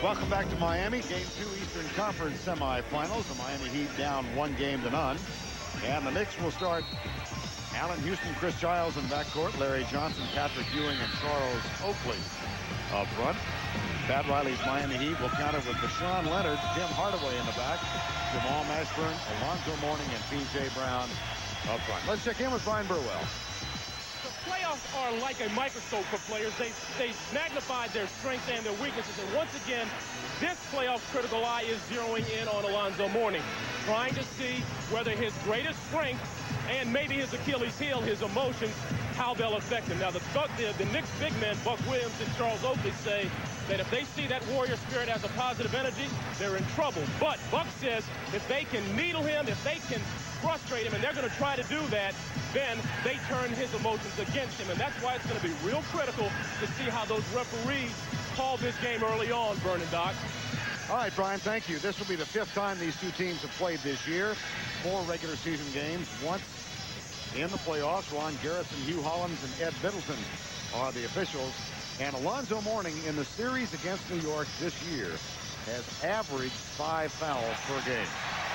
Welcome back to Miami. Game 2 Eastern Conference semifinals. The Miami Heat down 1-0. And the Knicks will start Allen Houston, Chris Childs in backcourt, Larry Johnson, Patrick Ewing, and Charles Oakley up front. Pat Riley's Miami Heat will counter with Deshaun Leonard, Tim Hardaway in the back, Jamal Mashburn, Alonzo Mourning, and P.J. Brown up front. Let's check in with Brian Burwell. Playoffs are like a microscope for players. They magnified their strengths and their weaknesses. And once again, this playoff critical eye is zeroing in on Alonzo Mourning, trying to see whether his greatest strength and maybe his Achilles heel, his emotions, how they'll affect him. Now, the Knicks big men, Buck Williams and Charles Oakley, say that if they see that warrior spirit as a positive energy, they're in trouble. But Buck says if they can needle him, if they can frustrate him, and they're going to try to do that, then they turn his emotions against him. And that's why it's going to be real critical to see how those referees call this game early on, Vernon Doc. All right, Brian, thank you. This will be the 5th time these two teams have played this year. 4 regular season games, once in the playoffs. Ron Garrison, Hugh Hollins, and Ed Middleton are the officials. And Alonzo Mourning in the series against New York this year has averaged 5 fouls per game.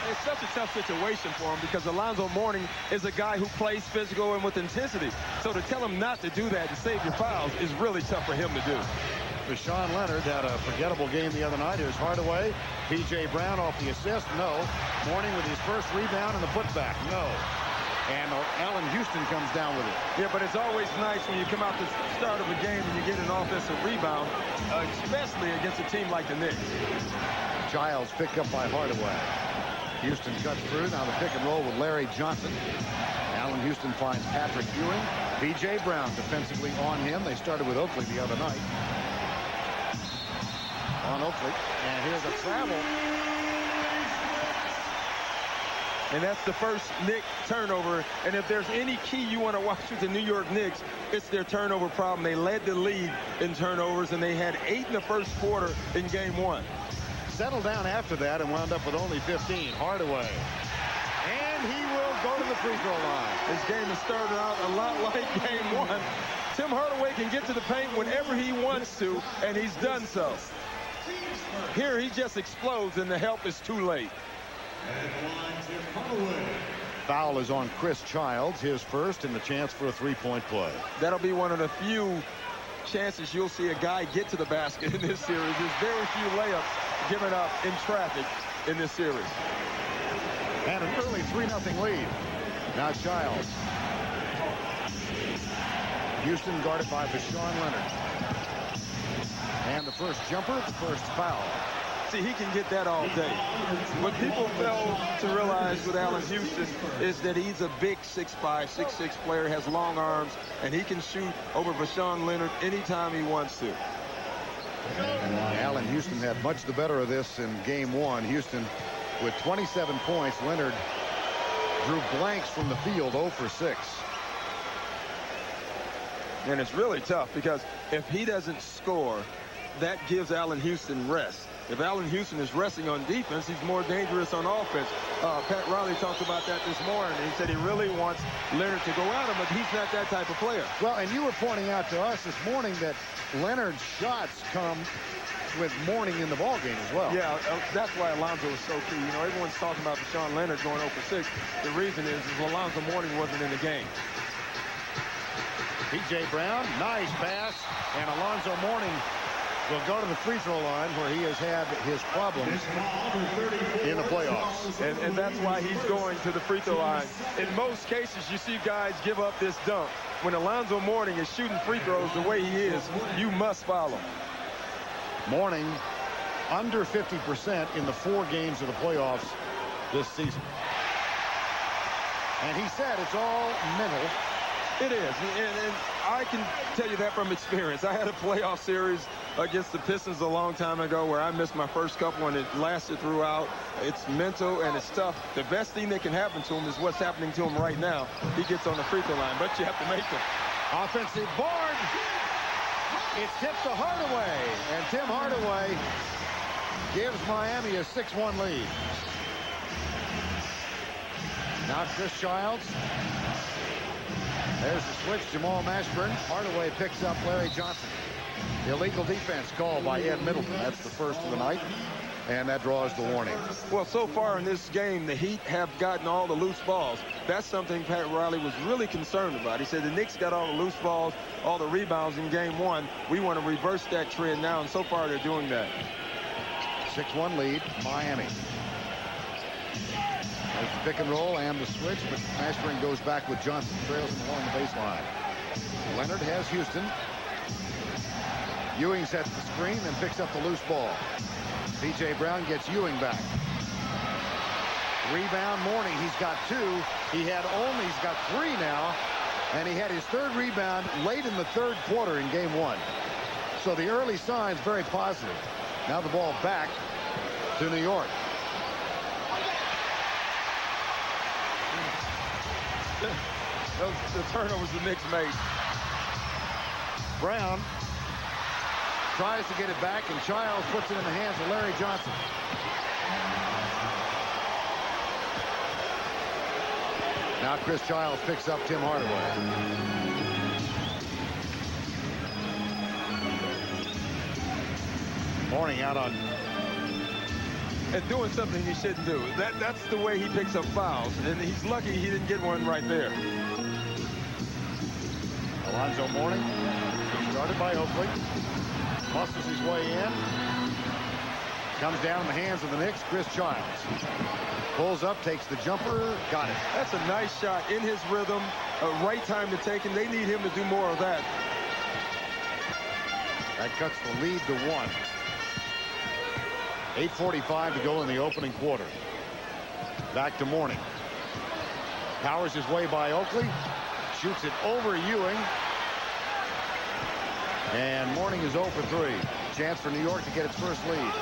It's such a tough situation for him because Alonzo Mourning is a guy who plays physical and with intensity. So to tell him not to do that and save your fouls is really tough for him to do. Deshaun Leonard had a forgettable game the other night. Here's Hardaway. P.J. Brown off the assist. No. Mourning with his first rebound and the putback. No. And Allen Houston comes down with it. Yeah, but it's always nice when you come out the start of a game and you get an offensive rebound, especially against a team like the Knicks. Giles picked up by Hardaway. Houston cuts through. Now the pick and roll with Larry Johnson. Allen Houston finds Patrick Ewing. P.J. Brown defensively on him. They started with Oakley the other night. On Oakley. And here's a travel. And that's the first Knicks turnover. And if there's any key you want to watch with the New York Knicks, it's their turnover problem. They led the league in turnovers, and they had 8 in the first quarter in game 1. Settled down after that and wound up with only 15. Hardaway. And he will go to the free throw line. This game has started out a lot like game 1. Tim Hardaway can get to the paint whenever he wants to, and he's done so. Here he just explodes, and the help is too late. Foul is on Chris Childs, his first, and the chance for a three-point play. That'll be one of the few chances you'll see a guy get to the basket in this series. There's very few layups given up in traffic in this series. And an early 3-0 lead. Now Childs. Houston guarded by Deshaun Leonard. And the first jumper, the first foul. See, he can get that all day. What people fail to realize with Allen Houston is that he's a big 6'5", 6'6" player, has long arms, and he can shoot over Deshaun Leonard anytime he wants to. Allen Houston had much the better of this in game 1. Houston with 27 points. Leonard drew blanks from the field, 0 for 6. And it's really tough because if he doesn't score, that gives Allen Houston rest. If Allen Houston is resting on defense, he's more dangerous on offense. Pat Riley talked about that this morning. He said he really wants Leonard to go at him, but he's not that type of player. Well, and you were pointing out to us this morning that Leonard's shots come with Mourning in the ballgame as well. Yeah, that's why Alonzo is so key. You know, everyone's talking about Deshaun Leonard going 0 for 6. The reason is Alonzo Mourning wasn't in the game. P.J. Brown, nice pass, and Alonzo Mourning will go to the free throw line where he has had his problems in the playoffs. And that's why he's going to the free throw line. In most cases, you see guys give up this dunk. When Alonzo Mourning is shooting free throws the way he is, you must follow. Mourning under 50% in the 4 games of the playoffs this season. And he said it's all mental. It is, and I can tell you that from experience. I had a playoff series against the Pistons a long time ago where I missed my first couple and it lasted throughout. It's mental and it's tough. The best thing that can happen to him is what's happening to him right now. He gets on the free throw line, but you have to make them. Offensive board. It's tipped to Hardaway, and Tim Hardaway gives Miami a 6-1 lead. Now Chris Childs. There's the switch. Jamal Mashburn. Hardaway picks up Larry Johnson. Illegal defense called by Ed Middleton. That's the first of the night, and that draws the warning. Well, so far in this game, the Heat have gotten all the loose balls. That's something Pat Riley was really concerned about. He said the Knicks got all the loose balls, all the rebounds in game one. We want to reverse that trend now, and so far they're doing that. 6-1 lead, Miami. There's the pick and roll and the switch, but Mashburn goes back with Johnson, trails him along the baseline. Leonard has Houston. Ewing sets the screen and picks up the loose ball. P.J. Brown gets Ewing back. Rebound, Mourning. He's got 2. He's got 3 now, and he had his 3rd rebound late in the 3rd quarter in game 1. So the early signs very positive. Now the ball back to New York. The turnovers the Knicks made. Brown tries to get it back, and Childs puts it in the hands of Larry Johnson. Now Chris Childs picks up Tim Hardaway. Mourning out on. And doing something he shouldn't do. That's the way he picks up fouls, and he's lucky he didn't get one right there. Alonzo Mourning, started by Oakley, muscles his way in, comes down in the hands of the Knicks. Chris Childs pulls up, takes the jumper, got it. That's a nice shot in his rhythm, right time to take him. They need him to do more of that. That cuts the lead to 1. 8:45 to go in the opening quarter. Back to Mourning. Powers his way by Oakley. Shoots it over Ewing. And Mourning is 0 for 3. Chance for New York to get its first lead.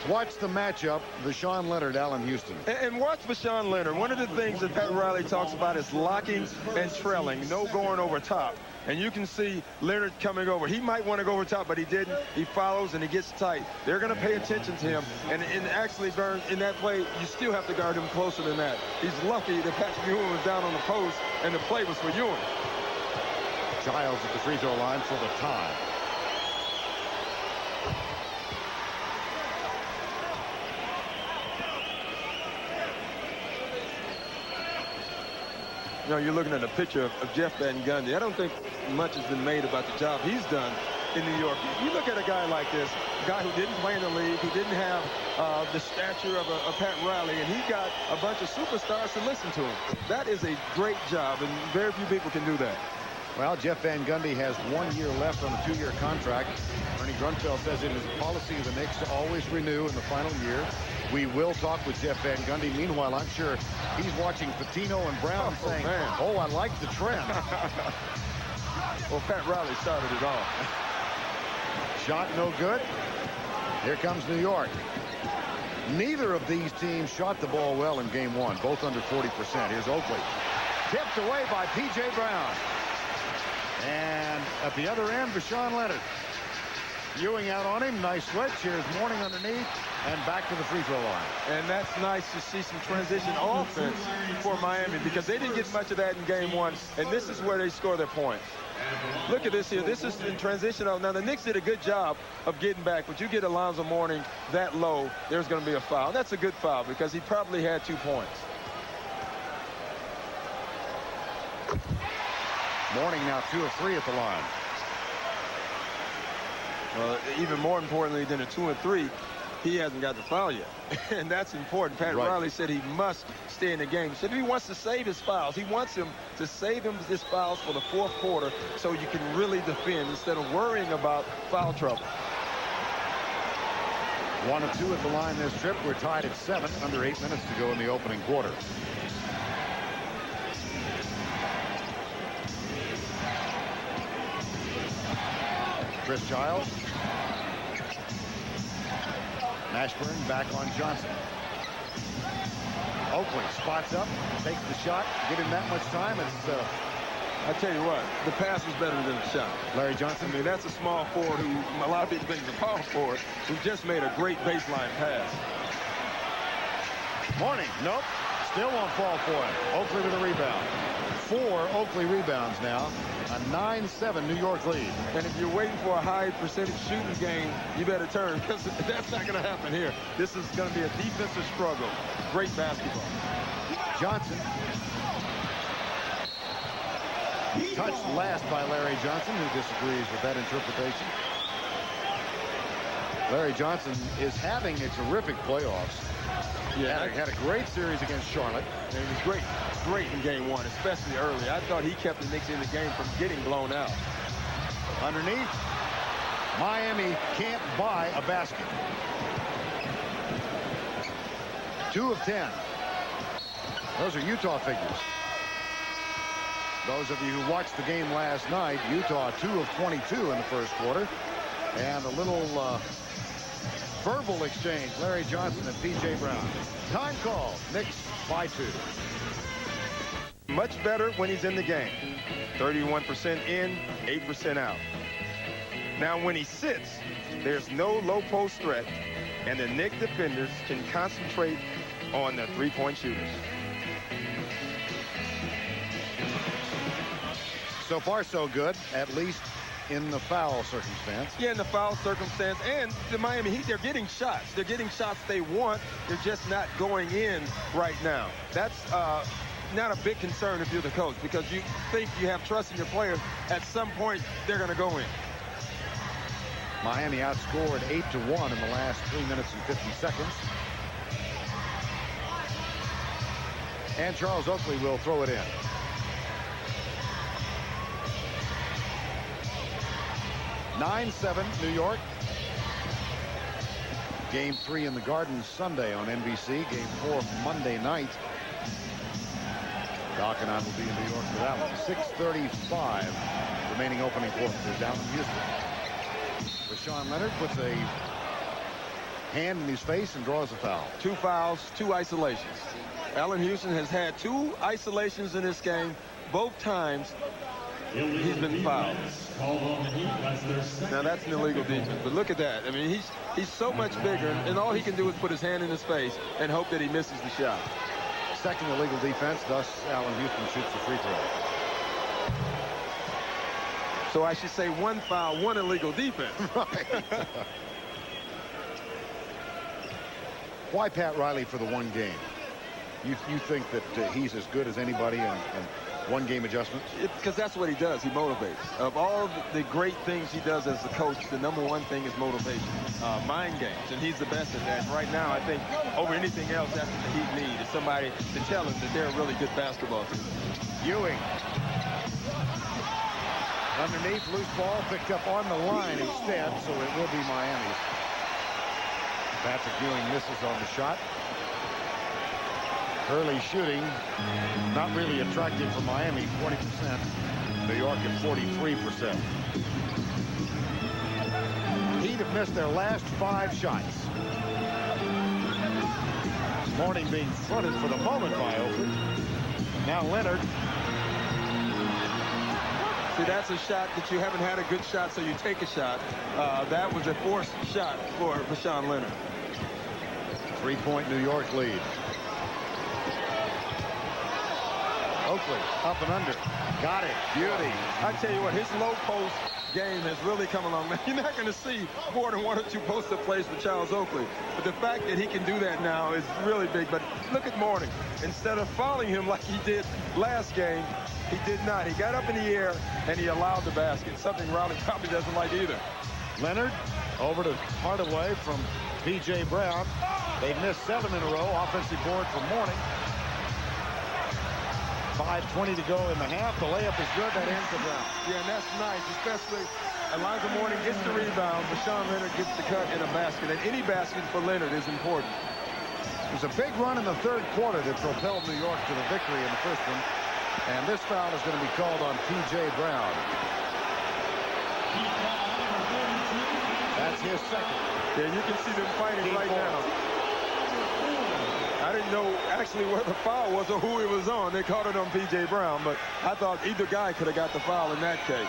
Watch the matchup, Vashawn Leonard, Allen Houston. And watch Vashawn Leonard. One of the things that Pat Riley talks about is locking and trailing, no going over top. And you can see Leonard coming over. He might want to go over top, but he didn't. He follows and he gets tight. They're going to pay attention to him. And actually, Burns, in that play, you still have to guard him closer than that. He's lucky that Patrick Ewing was down on the post and the play was for Ewing. Childs at the free throw line for the tie. You know, you're looking at a picture of Jeff Van Gundy. I don't think much has been made about the job he's done in New York. You look at a guy like this, a guy who didn't play in the league, who didn't have the stature of a Pat Riley, and he got a bunch of superstars to listen to him. That is a great job, and very few people can do that. Well, Jeff Van Gundy has 1 year left on a 2-year contract. Ernie Grunfeld says it is a policy of the Knicks to always renew in the final year. We will talk with Jeff Van Gundy. Meanwhile, I'm sure he's watching Patino and Brown saying, oh, I like the trend. Well, Pat Riley started it all. Shot no good. Here comes New York. Neither of these teams shot the ball well in game 1, both under 40%. Here's Oakley. Tipped away by P.J. Brown. And at the other end, Vashawn Leonard. Ewing out on him. Nice switch. Here's Mourning underneath and back to the free throw line. And that's nice to see some transition offense for Miami because they didn't get much of that in game 1. And this is where they score their points. Look at this here. This is in transition. Now, the Knicks did a good job of getting back. But you get Alonzo Mourning that low, there's going to be a foul. And that's a good foul because he probably had 2 points. Mourning now 2 of 3 at the line. Even more importantly than a 2 and 3, he hasn't got the foul yet. And that's important. Pat Riley said he must stay in the game. He said he wants to save his fouls. He wants him to save his fouls for the 4th quarter so you can really defend instead of worrying about foul trouble. 1 of 2 at the line this trip. We're tied at 7, under 8 minutes to go in the opening quarter. Chris Childs. Mashburn back on Johnson. Oakley spots up, takes the shot, give him that much time. It's I tell you what, the pass was better than the shot. Larry Johnson. I mean, that's a small forward who a lot of people think is a power forward who just made a great baseline pass. Mourning, nope, still won't fall for him. Oakley with a rebound. 4 Oakley rebounds now. A 9-7 New York lead. And if you're waiting for a high percentage shooting game, you better turn, because that's not going to happen here. This is going to be a defensive struggle. Great basketball. Johnson. Touched last by Larry Johnson, who disagrees with that interpretation. Larry Johnson is having a terrific playoffs. Yeah, had a great series against Charlotte. And it was great in game 1, especially early. I thought he kept the Knicks in the game from getting blown out. Underneath, Miami can't buy a basket. 2 of 10. Those are Utah figures. Those of you who watched the game last night, Utah 2 of 22 in the first quarter. And a little verbal exchange. Larry Johnson and P.J. Brown. Time call. Knicks by 2. Much better when he's in the game. 31% in, 8% out. Now when he sits, there's no low post threat, and the Knicks defenders can concentrate on the three-point shooters. So far so good, at least in the foul circumstance. Yeah, in the foul circumstance. And the Miami Heat, they're getting shots. They're getting shots they want. They're just not going in right now. That's not a big concern if you're the coach, because you think you have trust in your players. At some point, they're going to go in. Miami outscored 8-1 in the last 3 minutes and 50 seconds. And Charles Oakley will throw it in. (9-7) New York. Game 3 in the Garden Sunday on NBC. Game 4 Monday night. Doc and I will be in New York for that one. 6:35 remaining opening quarter. They're down in Houston. Rashawn Leonard puts a hand in his face and draws a foul. 2 fouls, 2 isolations. Allen Houston has had 2 isolations in this game. Both times he's been fouled. Now that's an illegal defense, but look at that. I mean, he's so much bigger, and all he can do is put his hand in his face and hope that he misses the shot. Second illegal defense, thus Allen Houston shoots the free throw. So I should say 1 foul, 1 illegal defense. Right. Why Pat Riley for the 1 game? You think that he's as good as anybody in 1 game adjustments? Because that's what he does. He motivates. Of all the great things he does as a coach, the #1 thing is motivation, mind games, and he's the best at that. Right now, I think over anything else, that's what the Heat need, is somebody to tell him that they're a really good basketball team. Ewing. Underneath, loose ball picked up on the line instead, so it will be Miami's. Patrick Ewing misses on the shot. Early shooting, not really attractive for Miami, 20%. New York at 43%. Heat have missed their last 5 shots. Morning being fronted for the moment by Oakley. Now Leonard. See, that's a shot that you haven't had a good shot, so you take a shot. That was a forced shot for Rashawn Leonard. 3-point New York lead. Oakley up and under. Got it. Beauty. I tell you what, his low post game has really come along. Now, you're not going to see more than 1 or 2 post-up plays for Charles Oakley. But the fact that he can do that now is really big. But look at Mourning. Instead of fouling him like he did last game, he did not. He got up in the air and he allowed the basket, something Riley probably doesn't like either. Leonard over to Hardaway from P.J. Brown. They've missed 7 in a row. Offensive board for Mourning. 5:20 to go in the half. The layup is good. That ends the Brown. Yeah, and that's nice, especially Elijah Mourning gets the rebound. Rashawn Leonard gets the cut in a basket. And any basket for Leonard is important. It was a big run in the 3rd quarter that propelled New York to the victory in the first one. And this foul is going to be called on P.J. Brown. That's his second. Yeah, you can see them fighting right now. I didn't know actually where the foul was or who it was on. They called it on P.J. Brown, but I thought either guy could have got the foul in that case.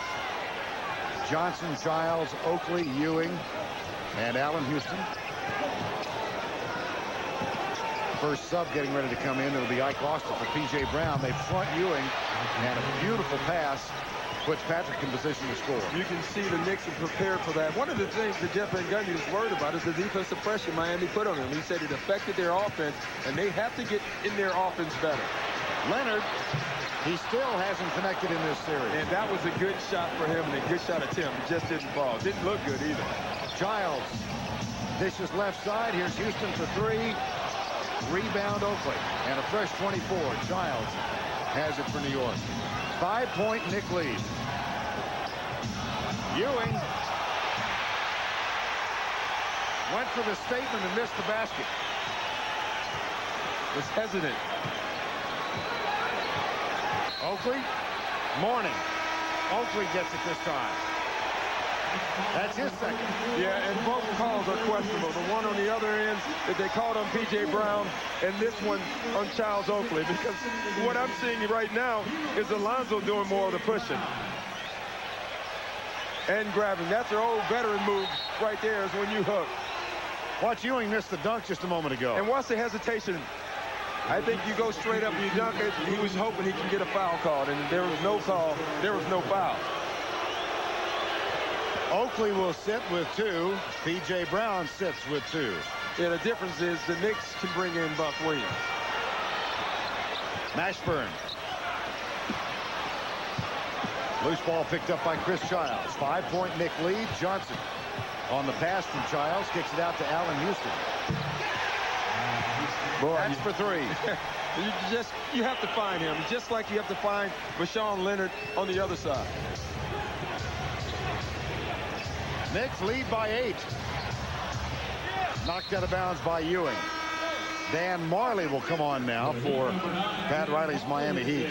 Johnson, Childs, Oakley, Ewing, and Allen Houston. First sub getting ready to come in. It'll be Ike Austin for P.J. Brown. They front Ewing And a beautiful pass puts Patrick in position to score. You can see the Knicks are prepared for that. One of the things that Jeff Van Gundy was worried about is the defensive pressure Miami put on him. He said it affected their offense, and they have to get in their offense better. Leonard, he still hasn't connected in this series. And that was a good shot for him and a good shot attempt. It just didn't fall. Didn't look good either. Giles dishes left side. Here's Houston for three. Rebound Oakley. And a fresh 24. Giles has it for New York. 5-point Knick lead. Ewing went for the statement and missed the basket. Was hesitant. Oakley, Mourning. Oakley gets it this time. That's his second. Yeah, and both calls are questionable. The one on the other end that they called on P.J. Brown, and this one on Charles Oakley, because what I'm seeing right now is Alonzo doing more of the pushing and grabbing. That's their old veteran move right there, is when you hook. Watch Ewing miss the dunk just a moment ago. And watch the hesitation. I think you go straight up and you dunk it. He was hoping he could get a foul called, and there was no call. There was no foul. Oakley will sit with two. P.J. Brown sits with two. Yeah, the difference is the Knicks can bring in Buck Williams. Mashburn. Loose ball picked up by Chris Childs. 5-point Knick lead. Johnson on the pass from Childs. Kicks it out to Allen Houston. Boy, that's for three. you have to find him, just like you have to find Rashawn Leonard on the other side. Knicks lead by 8. Knocked out of bounds by Ewing. Dan Marley will come on now for Pat Riley's Miami Heat.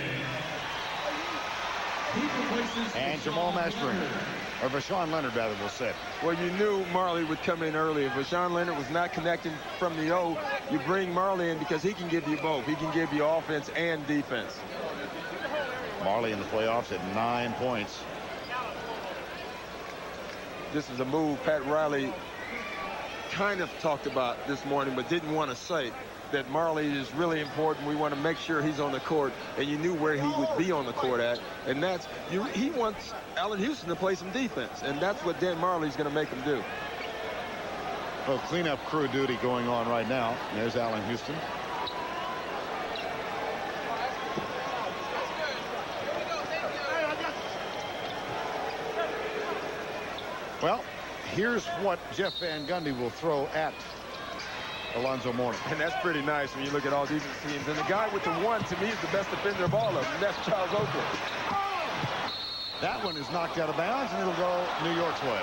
And Jamal Mashburn, or Rashawn Leonard rather, will sit. Well, you knew Marley would come in early. If Rashawn Leonard was not connecting from the O, you bring Marley in because he can give you both. He can give you offense and defense. Marley in the playoffs at 9 points. This is a move Pat Riley kind of talked about this morning, but didn't want to say that Marley is really important. We want to make sure he's on the court, and you knew where he would be on the court at, and that's he wants Allen Houston to play some defense, and that's what Dan Marley's going to make him do. Well, cleanup crew duty going on right now. There's Allen Houston. Well, here's what Jeff Van Gundy will throw at Alonzo Mourning. And that's pretty nice when you look at all these teams. And the guy with the one, to me, is the best defender of all of them. And that's Charles Oakley. That one is knocked out of bounds, and it'll go New York's way.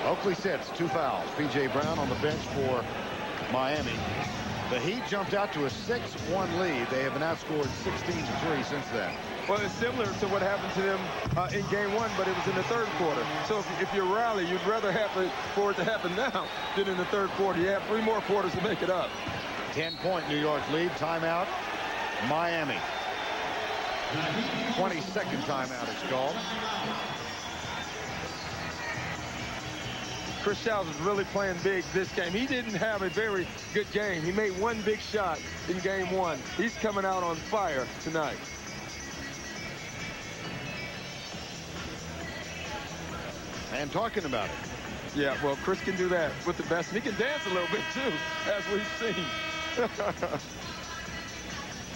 Oakley sits, 2 fouls. P.J. Brown on the bench for Miami. The Heat jumped out to a 6-1 lead. They have been outscored 16-3 since then. Well, it's similar to what happened to them in game 1, but it was in the third quarter. So if you're Riley, you'd rather have it for it to happen now than in the third quarter. You have 3 more quarters to make it up. 10-point New York lead. Timeout, Miami. 22nd timeout is called. Chris Childs is really playing big this game. He didn't have a very good game. He made 1 big shot in game 1. He's coming out on fire tonight. And talking about it. Yeah, well, Chris can do that with the best. He can dance a little bit, too, as we've seen.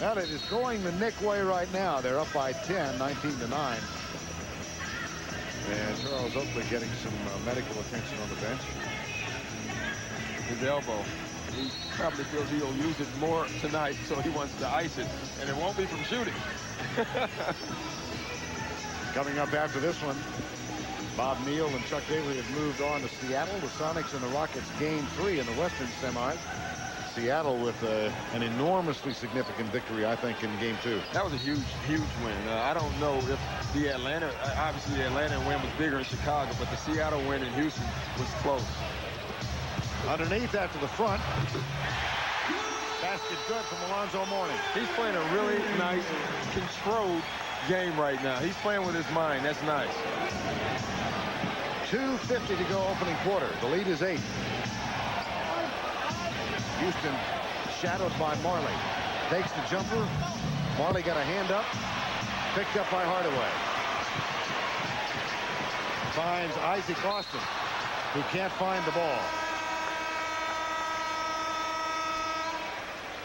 Well, it is going the Knick way right now. They're up by 10, 19-9. And Charles Oakley getting some medical attention on the bench. His elbow. He probably feels he'll use it more tonight, so he wants to ice it. And it won't be from shooting. Coming up after this one, Bob Neal and Chuck Daly have moved on to Seattle. The Sonics and the Rockets game 3 in the Western semis. Seattle with an enormously significant victory, I think, in game 2. That was a huge, huge win. I don't know if the Atlanta, obviously the Atlanta win was bigger in Chicago, but the Seattle win in Houston was close. Underneath after the front. Basket good from Alonzo Mourning. He's playing a really nice, controlled game right now. He's playing with his mind. That's nice. 2:50 to go opening quarter. The lead is 8. Houston shadowed by Marley. Takes the jumper. Marley got a hand up. Picked up by Hardaway. Finds Isaac Austin, who can't find the ball.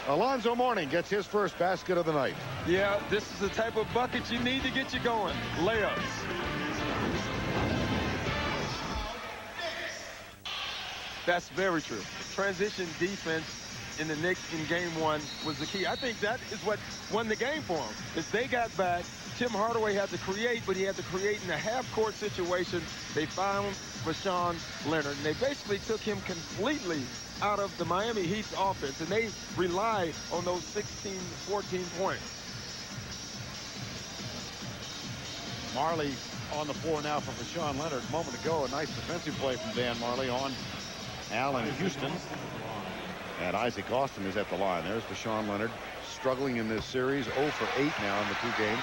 Alonzo Mourning gets his first basket of the night. Yeah, this is the type of bucket you need to get you going. Layups. That's very true. Transition defense in the Knicks in game one was the key. I think that is what won the game for them. As they got back, Tim Hardaway had to create, but he had to create in a half-court situation. They found Rashawn Leonard, and they basically took him completely out of the Miami Heat's offense, and they rely on those 16, 14 points. Marley on the floor now for Rashawn Leonard. A moment ago, a nice defensive play from Dan Marley on Allen Houston. And Isaac Austin is at the line. There's Rashawn Leonard struggling in this series. 0 for 8 now in the 2 games.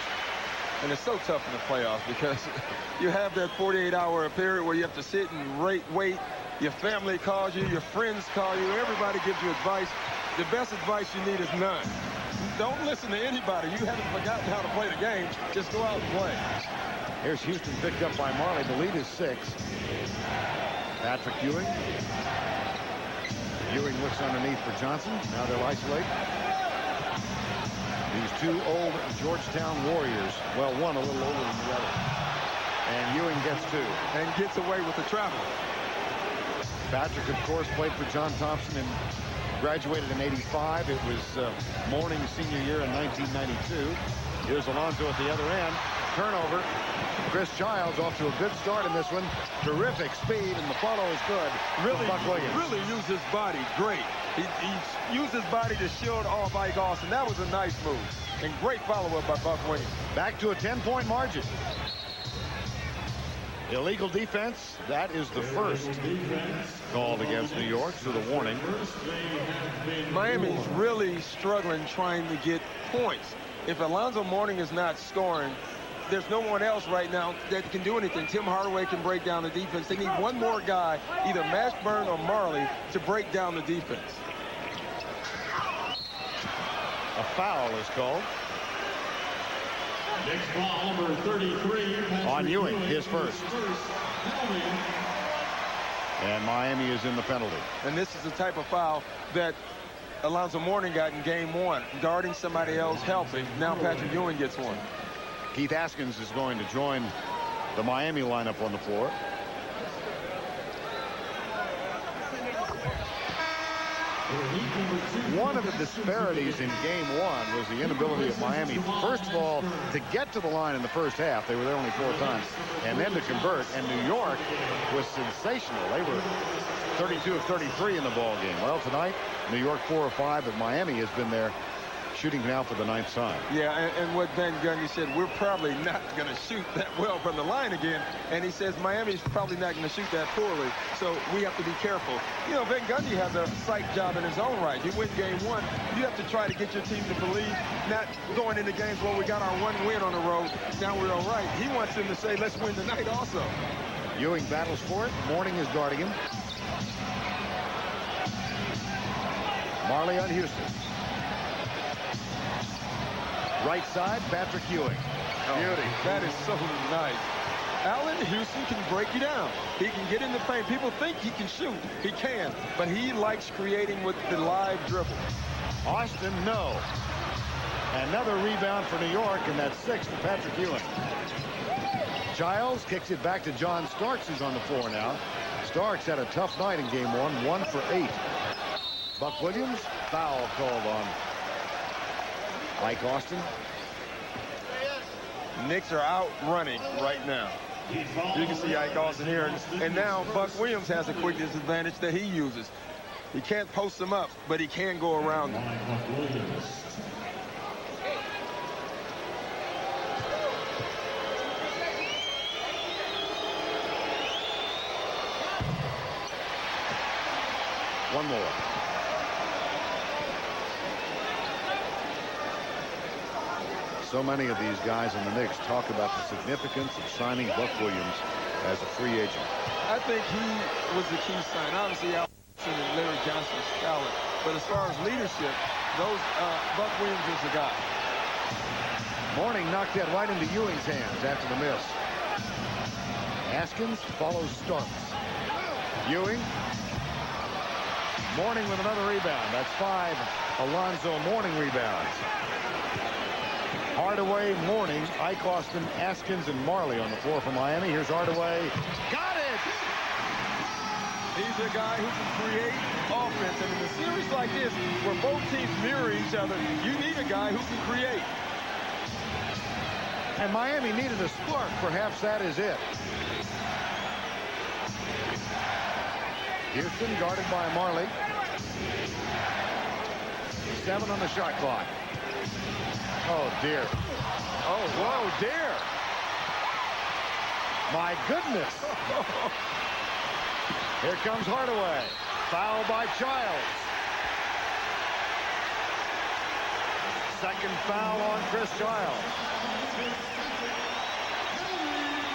And it's so tough in the playoffs because you have that 48-hour period where you have to sit and wait. Your family calls you, your friends call you, everybody gives you advice. The best advice you need is none. Don't listen to anybody. You haven't forgotten how to play the game. Just go out and play. Here's Houston picked up by Marley. The lead is 6. Patrick Ewing. Ewing looks underneath for Johnson. Now they'll isolate. These 2 old Georgetown Warriors. Well, one a little older than the other. And Ewing gets 2. And gets away with the travel. Patrick, of course, played for John Thompson and graduated in '85. It was Mourning's senior year in 1992. Here's Alonzo at the other end. Turnover. Chris Childs off to a good start in this one. Terrific speed, and the follow is good. Buck Williams. Really used his body great. He used his body to shield off Ike Austin. That was a nice move. And great follow-up by Buck Williams. Back to a 10-point margin. Illegal defense. That is the first called against New York, so the warning. Miami's really struggling trying to get points. If Alonzo Mourning is not scoring, there's no one else right now that can do anything. Tim Hardaway can break down the defense. They need one more guy, either Mashburn or Marley, to break down the defense. A foul is called. Next foul, number 33. On Ewing, his first. And Miami is in the penalty. And this is the type of foul that Alonzo Mourning got in game one, guarding somebody else, helping. Now Patrick Ewing gets one. Keith Askins is going to join the Miami lineup on the floor. One of the disparities in game one was the inability of Miami, first of all, to get to the line in the first half. They were there only 4 times. And then to convert. And New York was sensational. They were 32 of 33 in the ball game. Well, tonight, New York 4 of 5, but Miami has been there shooting now for the 9th time. Yeah, and what Van Gundy said, we're probably not going to shoot that well from the line again. And he says Miami's probably not going to shoot that poorly. So we have to be careful. You know, Van Gundy has a sight job in his own right. You win game one, you have to try to get your team to believe, not going into games where we got our 1 win on the road. Now we're all right. He wants them to say, let's win tonight also. Ewing battles for it. Mourning is guarding him. Marley on Houston. Right side, Patrick Ewing. Beauty. That is so nice. Allen Houston can break you down. He can get in the paint. People think he can shoot. He can. But he likes creating with the live dribble. Austin, no. Another rebound for New York, and that's 6 to Patrick Ewing. Giles kicks it back to John Starks, who's on the floor now. Starks had a tough night in game one, 1 for 8. Buck Williams, foul called on Ike Austin. Knicks are out running right now. You can see Ike Austin here. And now Buck Williams has a quick disadvantage that he uses. He can't post them up, but he can go around them. One more. So many of these guys in the Knicks talk about the significance of signing Buck Williams as a free agent. I think he was the key sign. Obviously, Al and Larry Johnson's talent. But as far as leadership, Buck Williams is the guy. Mourning knocked that right into Ewing's hands after the miss. Askins follows Starks. Ewing. Mourning with another rebound. That's 5 Alonzo Mourning rebounds. Hardaway, Mourning, Ike Austin, Askins, and Marley on the floor for Miami. Here's Hardaway. Got it! He's a guy who can create offense. And in a series like this, where both teams mirror each other, you need a guy who can create. And Miami needed a spark. Perhaps that is it. Houston guarded by Marley. 7 on the shot clock. Oh, dear. Oh, whoa, dear. My goodness. Here comes Hardaway. Foul by Childs. Second foul on Chris Childs.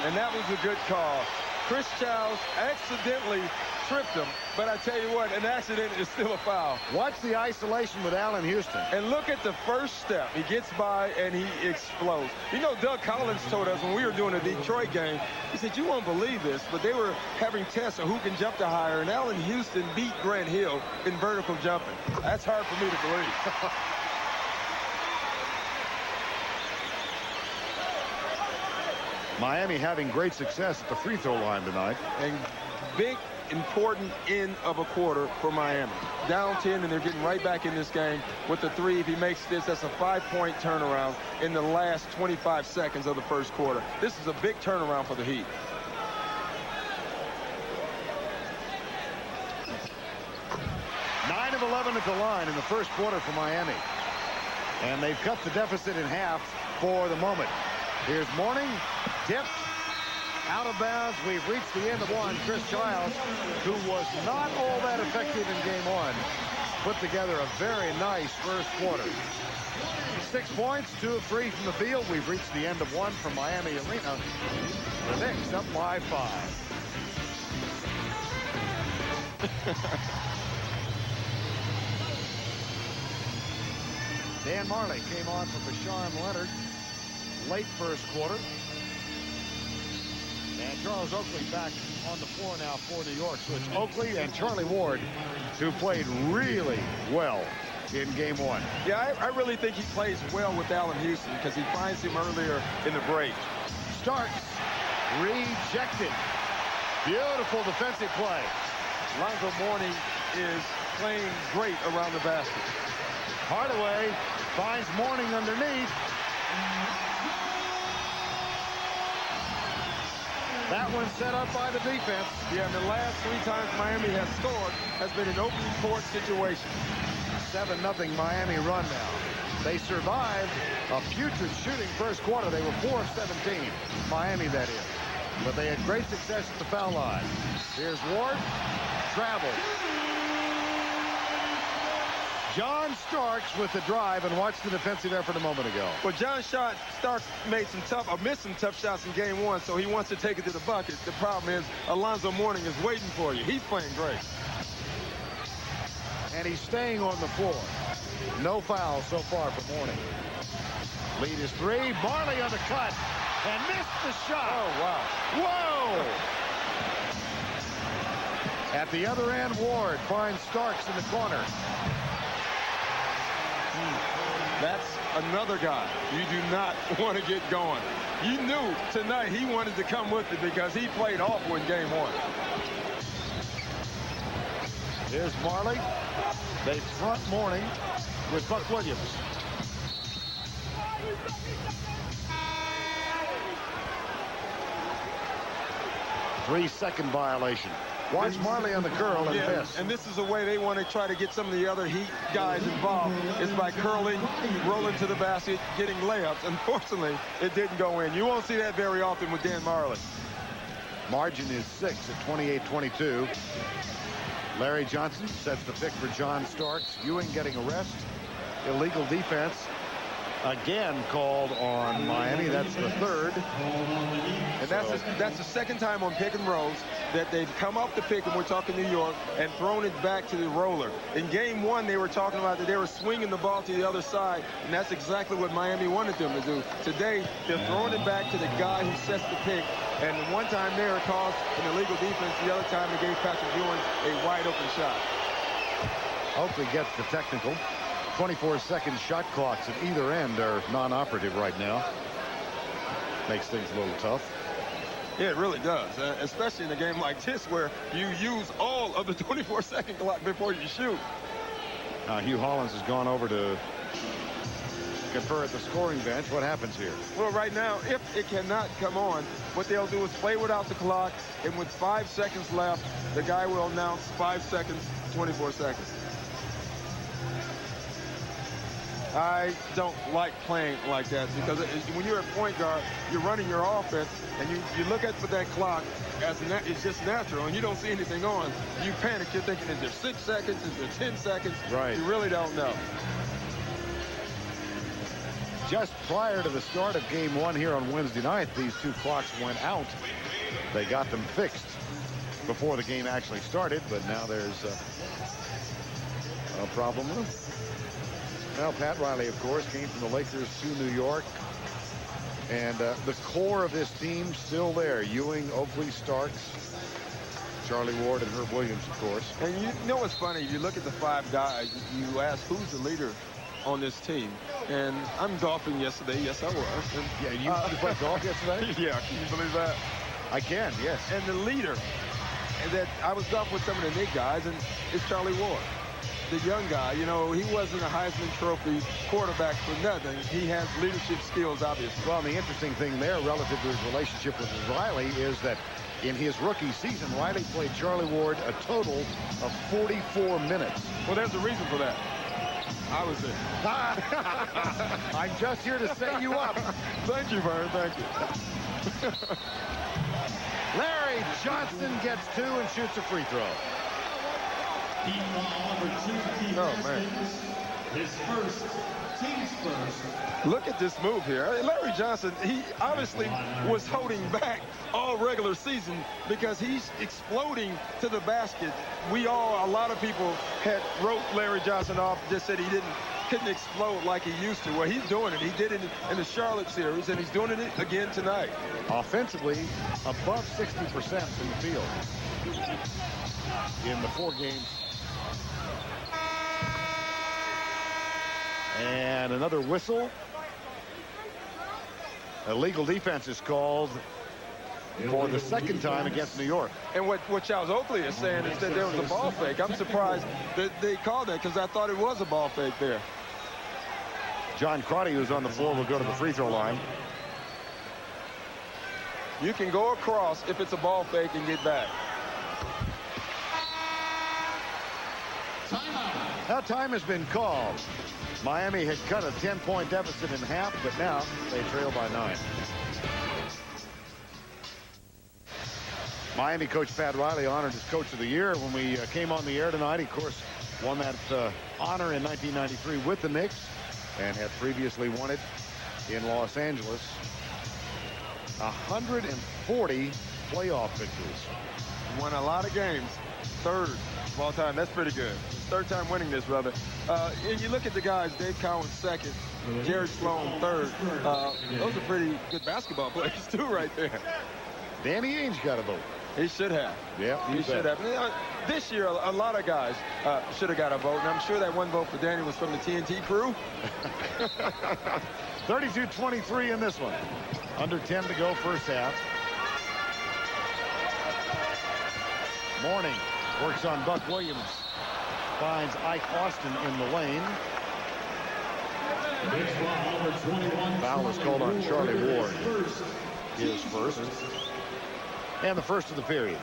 And that was a good call. Chris Childs accidentally tripped him, but I tell you what, an accident is still a foul. Watch the isolation with Allen Houston. And look at the first step. He gets by and he explodes. You know, Doug Collins told us when we were doing the Detroit game, he said, you won't believe this, but they were having tests of who can jump the higher, and Allen Houston beat Grant Hill in vertical jumping. That's hard for me to believe. Miami having great success at the free throw line tonight. And big, important end of a quarter for Miami. Down 10, and they're getting right back in this game with the 3. If he makes this, that's a 5-point turnaround in the last 25 seconds of the first quarter. This is a big turnaround for the Heat. Nine of 11 at the line in the first quarter for Miami. And they've cut the deficit in half for the moment. Here's Mourning. Tipped. Out of bounds. We've reached the end of one. Chris Childs, who was not all that effective in game 1, put together a very nice first quarter. 6 points, 2 of 3 from the field. We've reached the end of one from Miami Arena. The Knicks up by 5. Dan Marley came on for Bashawn Leonard late first quarter. And Charles Oakley back on the floor now for New York. So it's Oakley and Charlie Ward who played really well in game 1. Yeah, I really think he plays well with Allen Houston because he finds him earlier in the break. Starks rejected. Beautiful defensive play. Lonzo Mourning is playing great around the basket. Hardaway finds Mourning underneath. That one set up by the defense. Yeah, and the last 3 times Miami has scored has been an open court situation. 7-0 Miami run now. They survived a putrid shooting first quarter. They were 4 of 17. Miami, that is. But they had great success at the foul line. Here's Ward. Travel. John Starks with the drive, and watch the defensive effort a moment ago. Well, Starks made missed some tough shots in game 1, so he wants to take it to the bucket. The problem is Alonzo Mourning is waiting for you. He's playing great. And he's staying on the floor. No foul so far for Mourning. Lead is 3. Marley on the cut and missed the shot. Oh, wow. Whoa! At the other end, Ward finds Starks in the corner. That's another guy you do not want to get going. You knew tonight he wanted to come with it because he played awful in game 1. Here's Marley. They front Mourning with Buck Williams. Three-second violation. Watch Marley on the curl and miss. And this is a way they want to try to get some of the other Heat guys involved, is by curling, rolling to the basket, getting layups. Unfortunately, it didn't go in. You won't see that very often with Dan Marley. Margin is 6 at 28-22. Larry Johnson sets the pick for John Starks. Ewing getting a rest. Illegal defense. again called on Miami. That's the third. And that's the second time on pick and rolls that they've come off the pick, and we're talking New York, and thrown it back to the roller. In game one, they were talking about that they were swinging the ball to the other side, and that's exactly what Miami wanted them to do. Today, they're throwing it back to the guy who sets the pick, and one time there it caused an illegal defense. The other time it gave Patrick Ewing a wide-open shot. Oakley gets the technical. 24-second shot clocks at either end are non-operative right now. Makes things a little tough. Yeah, it really does, especially in a game like this where you use all of the 24-second clock before you shoot. Hugh Hollins has gone over to confer at the scoring bench. What happens here? Well, right now, if it cannot come on, what they'll do is play without the clock, and with 5 seconds left, the guy will announce 5 seconds, 24 seconds. I don't like playing like that because when you're a point guard, you're running your offense, and you look at that clock as it's just natural, and you don't see anything on. You panic. You're thinking, is there 6 seconds? Is there 10 seconds? Right. You really don't know. Just prior to the start of game one here on Wednesday night, these two clocks went out. They got them fixed before the game actually started, but now there's a problem with them. Well, Pat Riley, of course, came from the Lakers to New York. And the core of this team still there. Ewing, Oakley, Starks, Charlie Ward, and Herb Williams, of course. And you know what's funny? You look at the 5 guys, you ask who's the leader on this team. And I'm golfing yesterday. Yes, I was. And, yeah, you played golf yesterday? Yeah, can you believe that? I can, yes. And the leader, and that I was golfing with some of the Knicks guys, and it's Charlie Ward. The young guy, you know, he wasn't a Heisman Trophy quarterback for nothing. He has leadership skills, obviously. Well, the interesting thing there relative to his relationship with Riley is that in his rookie season, Riley played Charlie Ward a total of 44 minutes. Well, there's a reason for that. I was there. I'm just here to set you up. Thank you, Vern. Thank you. Larry Johnson gets 2 and shoots a free throw. Oh, man. His first, team's first. Look at this move here. Larry Johnson, he obviously was holding back all regular season because he's exploding to the basket. A lot of people had wrote Larry Johnson off, just said he couldn't explode like he used to. Well, he's doing it. He did it in the Charlotte series, and he's doing it again tonight. Offensively, above 60% from the field in the 4 games. And another whistle. Illegal defense is called for the second time against New York. And what Charles Oakley is saying is that there was a ball fake. I'm surprised that they called that because I thought it was a ball fake there. John Crotty, who's on the floor, will go to the free throw line. You can go across if it's a ball fake and get back. Now time has been called. Miami had cut a 10-point deficit in half, but now they trail by 9. Miami coach Pat Riley honored as Coach of the Year when we came on the air tonight. He, of course, won that honor in 1993 with the Knicks and had previously won it in Los Angeles. 140 playoff victories. Won a lot of games. 3rd of all time. That's pretty good. 3rd time winning this, brother. And you look at the guys, Dave Cowens 2nd, Jerry Sloan 3rd. Those are pretty good basketball players, too, right there. Danny Ainge got a vote. He should have. Yeah, he should have. This year, a lot of guys should have got a vote, and I'm sure that one vote for Danny was from the TNT crew. 32-23 in this one. Under 10 to go, first half. Mourning works on Buck Williams. Finds Ike Austin in the lane. Foul is called on Charlie Ward. His first. And the first of the period.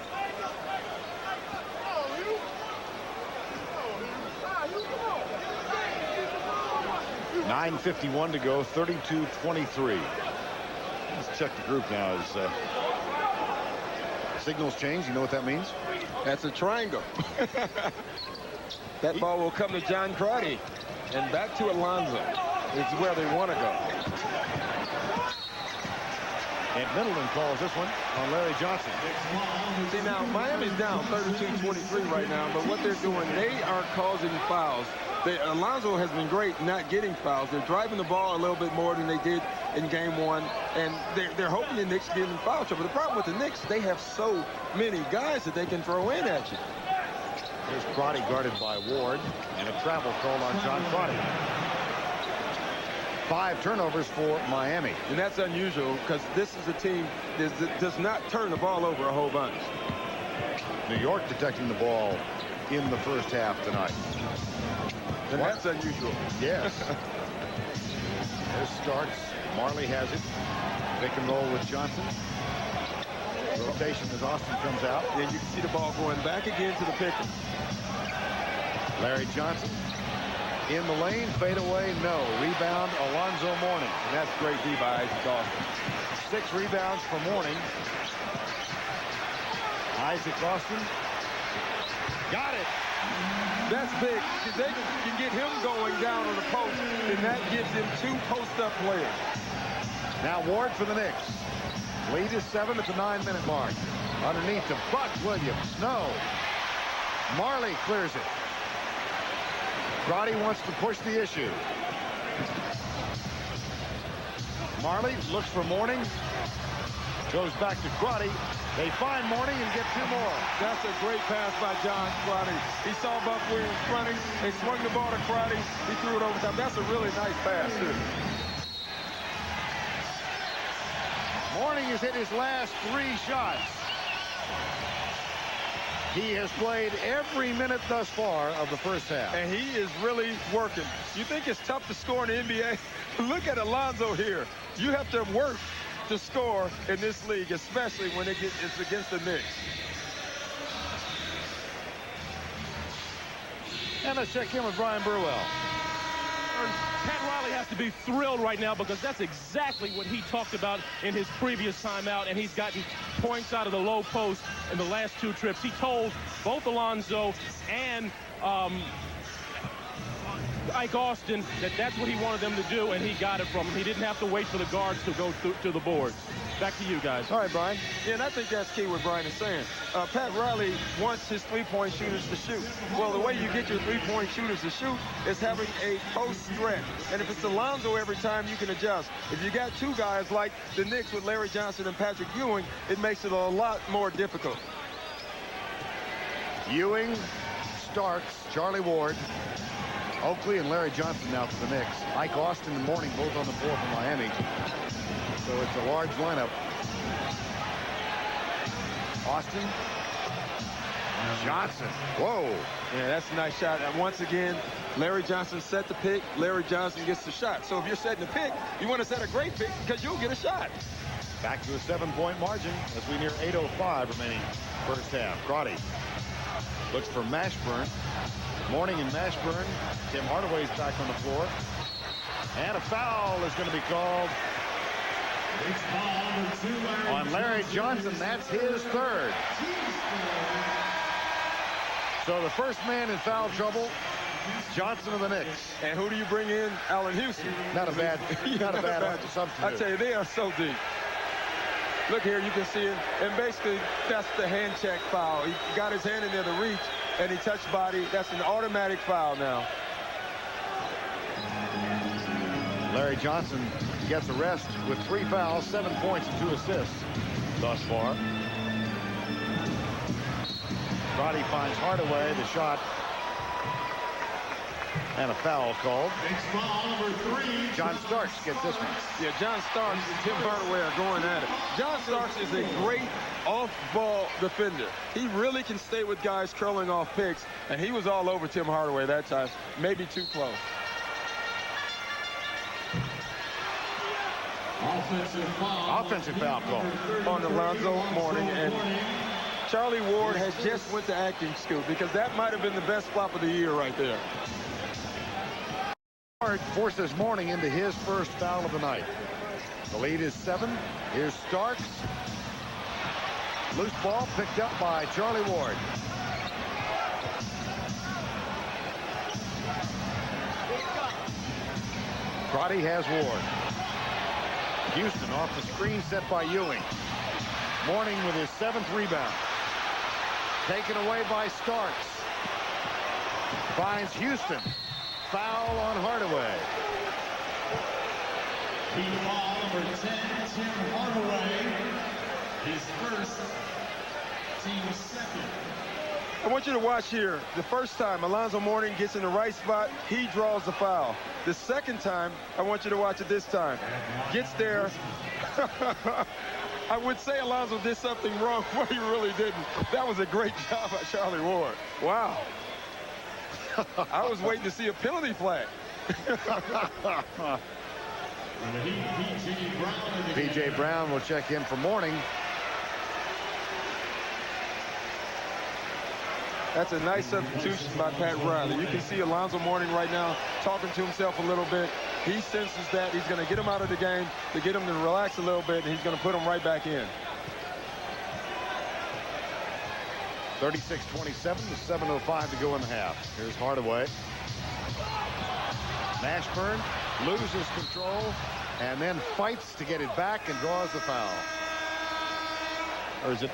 .951 to go, 32-23. Let's check the group now. As signals change, you know what that means? That's a triangle. That ball will come to John Crotty and back to Alonzo. is where they want to go. And Middleton calls this one on Larry Johnson. See, now, Miami's down 32-23 right now, but what they're doing, they aren't causing fouls. Alonzo has been great not getting fouls. They're driving the ball a little bit more than they did in game one, and they're hoping the Knicks get in foul trouble. The problem with the Knicks, they have so many guys that they can throw in at you. Here's Crotty guarded by Ward, and a travel called on John Crotty. 5 turnovers for Miami. And that's unusual because this is a team that does not turn the ball over a whole bunch. New York detecting the ball in the first half tonight. And that's unusual. Yes. There's Starks. Marley has it. Pick and roll with Johnson. Rotation as Austin comes out. And you can see the ball going back again to the picker. Larry Johnson in the lane. Fade away. No. Rebound Alonzo Mourning. And that's great D by Isaac Austin. 6 rebounds for Mourning. Isaac Austin. Got it. That's big. If they can get him going down on the post, then that gives him 2 post-up players. Now Ward for the Knicks. Lead is 7 at the 9-minute mark. Underneath to Buck Williams. No. Marley clears it. Crotty wants to push the issue. Marley looks for Mourning. Goes back to Crotty. They find Mourning and get 2 more. That's a great pass by John Crotty. He saw Buck Williams running. They swung the ball to Crotty. He threw it over top. That's a really nice pass, too. Mourning has hit his last 3 shots. He has played every minute thus far of the first half. And he is really working. You think it's tough to score in the NBA? Look at Alonzo here. You have to work to score in this league, especially when it's against the Knicks. And let's check in with Brian Burwell. Pat Riley has to be thrilled right now because that's exactly what he talked about in his previous timeout, and he's gotten points out of the low post in the last 2 trips. He told both Alonzo and Ike Austin that that's what he wanted them to do, and he got it from him. He didn't have to wait for the guards to go to the boards. Back to you guys. All right, Brian. Yeah, and I think that's key what Brian is saying. Pat Riley wants his 3-point shooters to shoot. Well, the way you get your 3-point shooters to shoot is having a post threat. And if it's Alonzo every time, you can adjust. If you got 2 guys like the Knicks with Larry Johnson and Patrick Ewing, it makes it a lot more difficult. Ewing, Starks, Charlie Ward, Oakley, and Larry Johnson now for the Knicks. Ike Austin and Mourning both on the floor for Miami. So it's a large lineup. Austin. Johnson. Whoa. Yeah, that's a nice shot. And once again, Larry Johnson set the pick. Larry Johnson gets the shot. So if you're setting a pick, you want to set a great pick because you'll get a shot. Back to a 7-point margin as we near 8:05 remaining first half. Crotty looks for Mashburn. Mourning and Mashburn. Tim Hardaway's back on the floor. And a foul is going to be called on Larry Johnson. That's his 3rd. So the first man in foul trouble, Johnson of the Knicks. And who do you bring in? Allen Houston. Not a bad substitute. I tell you, they are so deep. Look here, you can see it. And basically, that's the hand check foul. He got his hand in there to reach, and he touched body. That's an automatic foul now. Larry Johnson gets a rest with 3 fouls, 7 points, and 2 assists thus far. Crotty finds Hardaway, the shot, and a foul called. John Starks gets this one. Yeah, John Starks and Tim Hardaway are going at it. John Starks is a great off-ball defender. He really can stay with guys curling off picks, and he was all over Tim Hardaway that time. Maybe too close. Offensive foul call on Alonzo Mourning, and Charlie Ward has just went to acting school because that might have been the best flop of the year right there. Ward forces Mourning into his first foul of the night. The lead is 7. Here's Starks. Loose ball picked up by Charlie Ward. Crotty has Ward. Houston off the screen set by Ewing. Mourning with his 7th rebound. Taken away by Starks. Finds Houston. Foul on Hardaway. Team foul number 10, Tim Hardaway. His first, team second. I want you to watch here. The first time Alonzo Mourning gets in the right spot, he draws the foul. The second time, I want you to watch it this time. Gets there. I would say Alonzo did something wrong, but he really didn't. That was a great job by Charlie Ward. Wow. I was waiting to see a penalty flag. P.J. Brown will check in for Mourning. That's a nice substitution by Pat Riley. You can see Alonzo Mourning right now talking to himself a little bit. He senses that he's going to get him out of the game to get him to relax a little bit, and he's going to put him right back in. 36-27 with 7:05 to go in the half. Here's Hardaway. Mashburn loses control and then fights to get it back and draws the foul. Or is it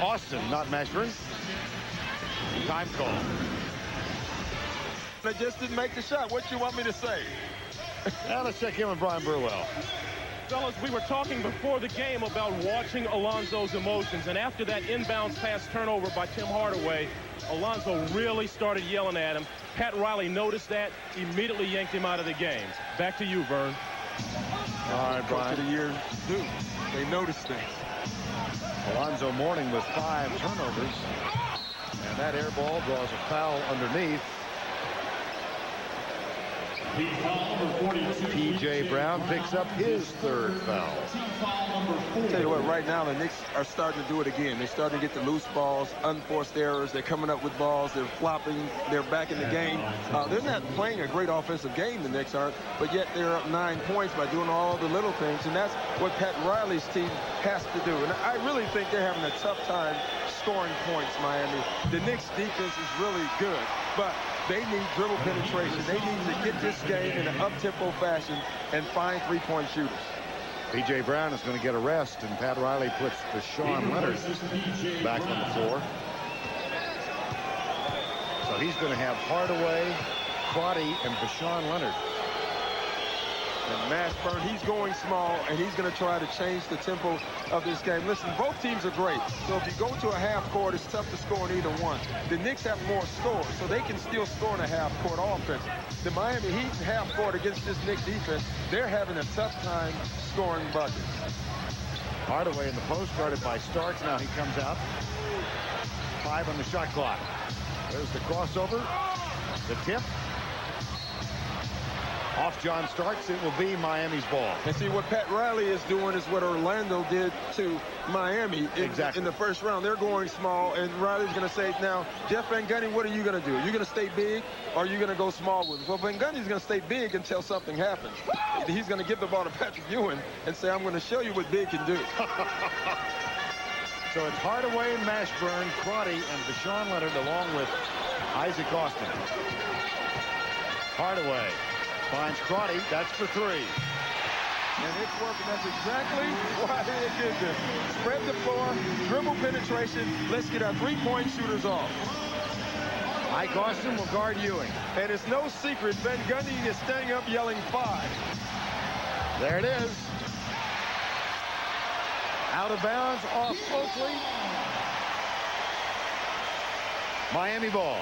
Austin, not Mashburn? Time call. They just didn't make the shot. What you want me to say? Now let's check in with Brian Burwell. Fellas, we were talking before the game about watching Alonzo's emotions, and after that inbounds pass turnover by Tim Hardaway, Alonzo really started yelling at him. Pat Riley noticed that, immediately yanked him out of the game. Back to you, Vern. All right, Brian. Coach of the year, too. They noticed things. Alonzo Mourning with 5 turnovers, and that air ball draws a foul underneath. P.J. Brown picks up his 3rd foul. I'll tell you what, right now the Knicks are starting to do it again. They're starting to get the loose balls, unforced errors. They're coming up with balls. They're flopping. They're back in the game. They're not playing a great offensive game, the Knicks aren't, but yet they're up 9 points by doing all the little things, and that's what Pat Riley's team has to do. And I really think they're having a tough time scoring points, Miami. The Knicks defense is really good, but they need dribble penetration. They need to get this game in an up-tempo fashion and find 3-point shooters. P.J. Brown is going to get a rest, and Pat Riley puts Deshaun Leonard back on the floor. So he's going to have Hardaway, Crotty, and Deshaun Leonard. And Mashburn, he's going small, and he's going to try to change the tempo of this game. Listen, both teams are great. So if you go to a half court, it's tough to score in either one. The Knicks have more scores, so they can still score in a half court offense. The Miami Heat in half court against this Knicks defense, they're having a tough time scoring buckets. Hardaway in the post, guarded by Starks. Now he comes out. 5 on the shot clock. There's the crossover. The tip. Off John Starks, it will be Miami's ball. And see, what Pat Riley is doing is what Orlando did to Miami in the first round. They're going small, and Riley's going to say, now, Jeff Van Gundy, what are you going to do? Are you going to stay big, or are you going to go small with him? Well, Van Gundy's going to stay big until something happens. He's going to give the ball to Patrick Ewing and say, I'm going to show you what big can do. So it's Hardaway, Mashburn, Crotty, and Deshaun Leonard, along with Isaac Austin. Hardaway finds Crotty. That's for 3. And it's working. That's exactly why they did this. Spread the floor, dribble penetration. Let's get our 3-point shooters off. Ike Austin will guard Ewing. And it's no secret, Van Gundy is standing up yelling 5. There it is. Out of bounds, off Oakley. Miami ball.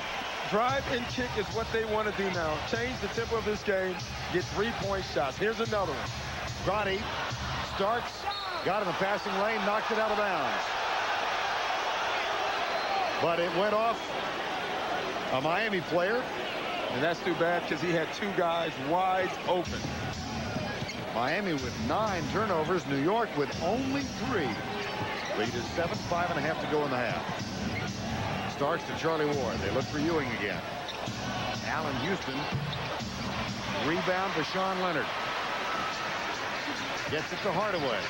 Drive and kick is what they want to do now. Change the tempo of this game. Get 3-point shots. Here's another one. Crotty, Starks, got in the passing lane, knocked it out of bounds. But it went off a Miami player. And that's too bad because he had 2 guys wide open. Miami with 9 turnovers. New York with only 3. Lead is 7, 5.5 to go in the half. Starks to Charlie Ward. They look for Ewing again. Allen Houston. Rebound to Deshaun Leonard. Gets it to Hardaway.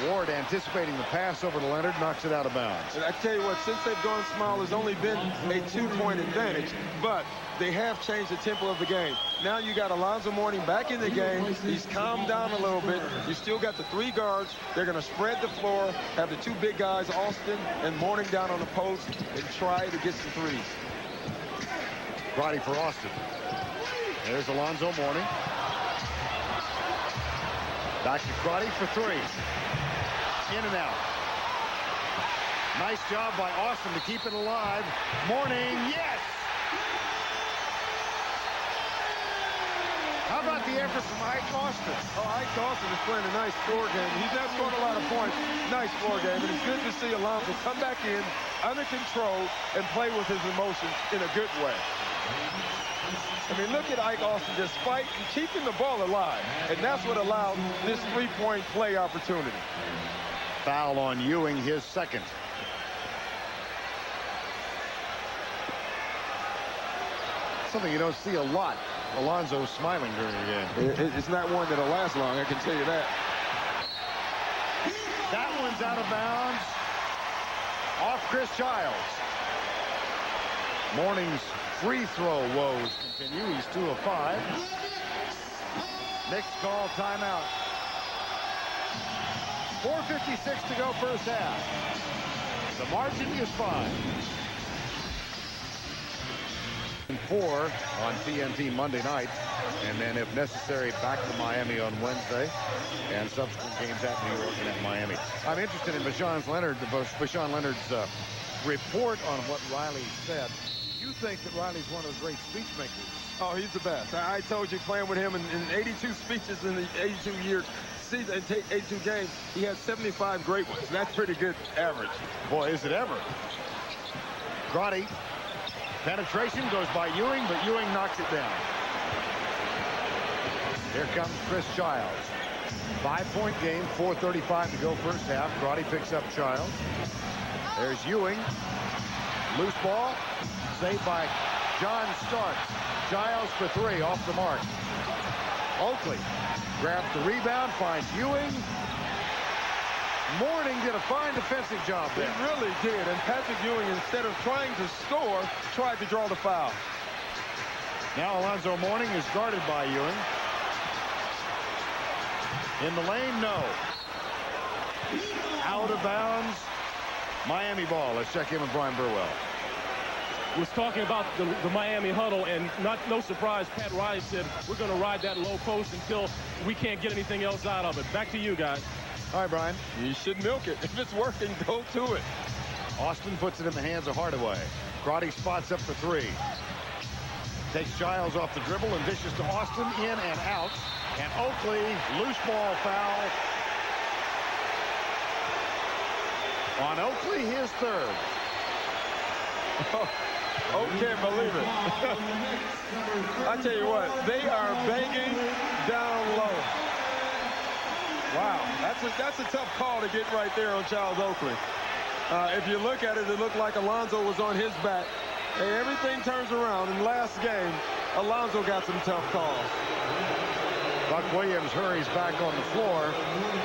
Ward anticipating the pass over to Leonard, knocks it out of bounds. And I tell you what, since they've gone small, there's only been a 2-point advantage, but they have changed the tempo of the game. Now you got Alonzo Mourning back in the game. He's calmed down a little bit. You still got the 3 guards. They're going to spread the floor, have the 2 big guys, Austin and Mourning, down on the post and try to get some threes. Roddy for Austin. There's Alonzo Mourning. Back to Crotty for 3. In and out. Nice job by Austin to keep it alive. Mourning, yes! How about the effort from Ike Austin? Oh, Ike Austin is playing a nice floor game. He's not scoring a lot of points. Nice floor game. And it's good to see Alonzo come back in under control and play with his emotions in a good way. I mean, look at Ike Austin just fighting, keeping the ball alive. And that's what allowed this 3-point play opportunity. Foul on Ewing, his second. Something you don't see a lot. Alonzo smiling during the game. It's not one that'll last long, I can tell you that. That one's out of bounds. Off Chris Childs. Mourning's free throw woes continue. He's 2 of 5. Knicks call timeout. 4:56 to go first half. The margin is 5. 4 on TNT Monday night, and then if necessary back to Miami on Wednesday, and subsequent games at New York and at Miami. I'm interested in Bashan Leonard's report on what Riley said. You think that Riley's one of the great speech makers? Oh, he's the best. I told you, playing with him in 82 speeches in the 82 years season and take 82 games, he has 75 great ones. That's pretty good average. Boy, is it ever. Grotti. Penetration goes by Ewing, but Ewing knocks it down. Here comes Chris Childs. 5-point game, 4:35 to go first half. Grotti picks up Childs. There's Ewing. Loose ball. Saved by John Starks. Childs for 3 off the mark. Oakley grabs the rebound, finds Ewing. Mourning did a fine defensive job there. He really did. And Patrick Ewing, instead of trying to score, tried to draw the foul. Now Alonzo Mourning is guarded by Ewing. In the lane, no. Out of bounds. Miami ball. Let's check in with Brian Burwell. Was talking about the Miami huddle, and no surprise, Pat Riley said, we're going to ride that low post until we can't get anything else out of it. Back to you guys. All right, Brian. You should milk it. If it's working, go to it. Austin puts it in the hands of Hardaway. Crotty spots up for 3. Takes Childs off the dribble and dishes to Austin, in and out. And Oakley, loose ball foul. On Oakley, his 3rd. Oh, can't believe it. I tell you what, they are banging down low. Wow, that's a tough call to get right there on Charles Oakley. If you look at it, it looked like Alonzo was on his back. Hey, everything turns around. In last game, Alonzo got some tough calls. Buck Williams hurries back on the floor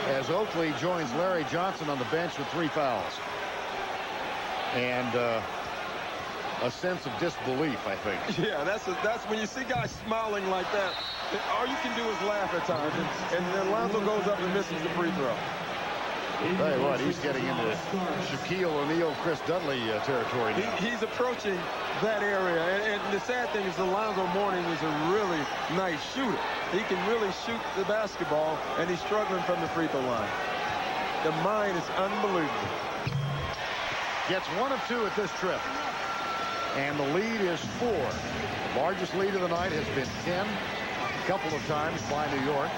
as Oakley joins Larry Johnson on the bench with 3 fouls. And a sense of disbelief, I think. Yeah, that's when you see guys smiling like that, all you can do is laugh at times. And then Alonzo goes up and misses the free throw. Tell you what, he's getting into Shaquille O'Neal, Chris Dudley territory now. He's approaching that area. And the sad thing is Alonzo Mourning is a really nice shooter. He can really shoot the basketball, and he's struggling from the free throw line. The mind is unbelievable. Gets 1 of 2 at this trip. And the lead is 4. The largest lead of the night has been 10 a couple of times by New York.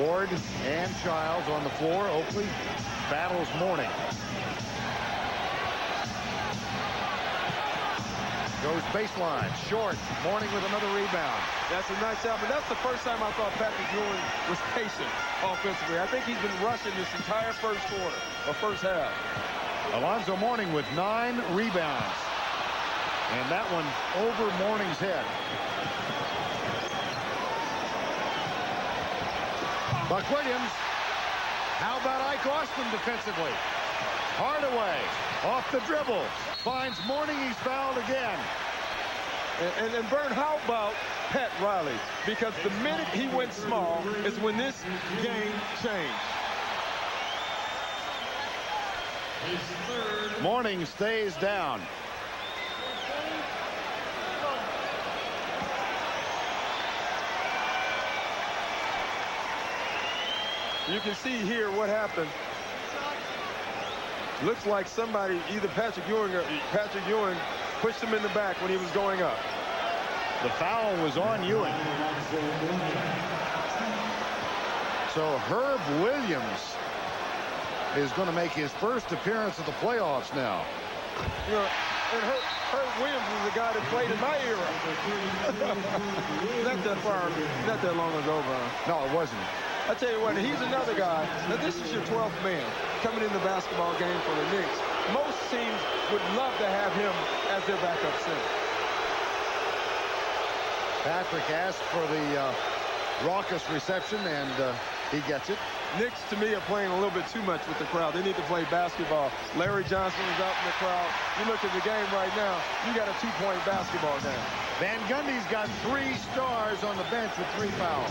Ward and Childs on the floor. Oakley battles Mourning. Goes baseline. Short. Mourning with another rebound. That's a nice job. And that's the first time I thought Patrick Ewing was patient offensively. I think he's been rushing this entire first quarter or first half. Alonzo Mourning with 9 rebounds. And that one over Mourning's head. Buck Williams. How about Ike Austin defensively? Hardaway off the dribble. Finds Mourning. He's fouled again. And Vern, how about Pat Riley? Because the minute he went small is when this game changed. Mourning stays down. You can see here what happened. Looks like somebody, either Patrick Ewing pushed him in the back when he was going up. The foul was on Ewing. So Herb Williams is going to make his first appearance at the playoffs now. You know, and Herb Williams is the guy that played in my era. not that long ago, Brian. No, it wasn't. I tell you what, he's another guy. Now, this is your 12th man coming in the basketball game for the Knicks. Most teams would love to have him as their backup center. Patrick asked for the raucous reception, and he gets it. Knicks, to me, are playing a little bit too much with the crowd. They need to play basketball. Larry Johnson is out in the crowd. You look at the game right now, you got a 2-point basketball game. Van Gundy's got 3 stars on the bench with 3 fouls.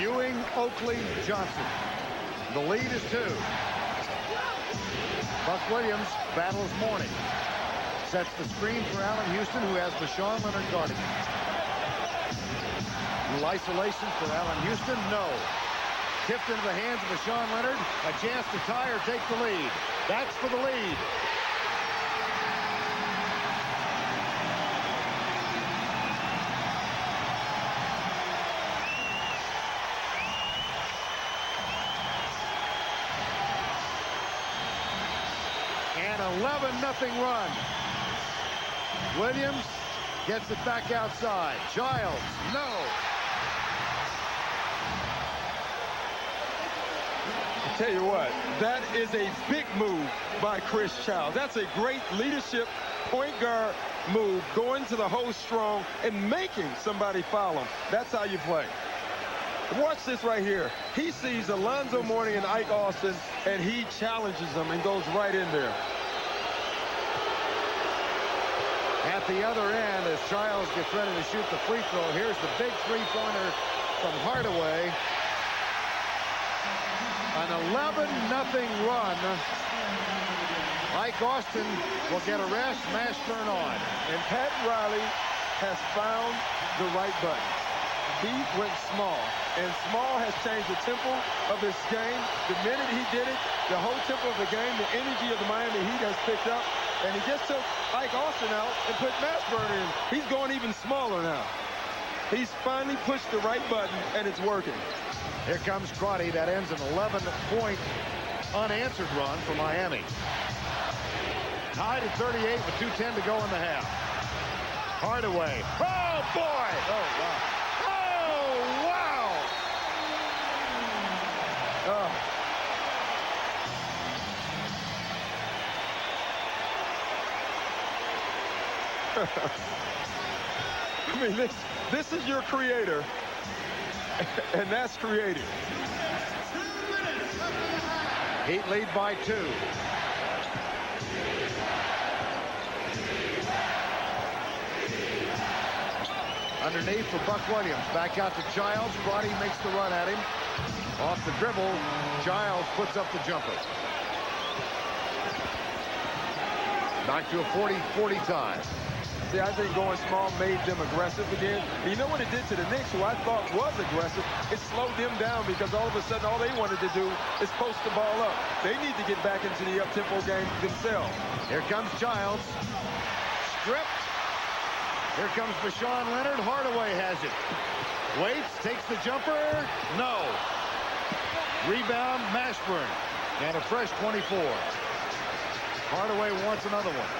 Ewing, Oakley, Johnson. The lead is 2. Buck Williams battles Mourning. Sets the screen for Allen Houston, who has Bashawn Leonard guarding him. Little isolation for Allen Houston. No. Tipped into the hands of Bashawn Leonard. A chance to tie or take the lead. That's for the lead. An 11-0 run. Williams gets it back outside. Childs, no. Tell you what, that is a big move by Chris Childs. That's a great leadership point guard move, going to the hole strong and making somebody foul him. That's how you play. Watch this right here. He sees Alonzo Mourning and Ike Austin, and he challenges them and goes right in there. At the other end, as Childs gets ready to shoot the free throw, here's the big three-pointer from Hardaway. An 11-0 run. Ike Austin will get a rest. Mashburn on. And Pat Riley has found the right button. He went small. And small has changed the tempo of his game. The minute he did it, the whole tempo of the game, the energy of the Miami Heat has picked up. And he just took Ike Austin out and put Mashburn in. He's going even smaller now. He's finally pushed the right button, and it's working. Here comes Crotty. That ends an 11-point unanswered run for Miami. Tied at 38 with 2:10 to go in the half. Hardaway. Oh, boy! Oh, wow. Oh, wow! I mean, this is your creator, and that's creative. Heat lead by 2. Underneath for Buck Williams. Back out to Childs. Crotty makes the run at him. Off the dribble. Childs puts up the jumper. Back to a 40-40 tie. See, I think going small made them aggressive again. And you know what it did to the Knicks, who I thought was aggressive? It slowed them down because all of a sudden all they wanted to do is post the ball up. They need to get back into the up-tempo game themselves. Here comes Childs. Stripped. Here comes Bashawn Leonard. Hardaway has it. Waits, takes the jumper. No. Rebound, Mashburn. And a fresh 24. Hardaway wants another one.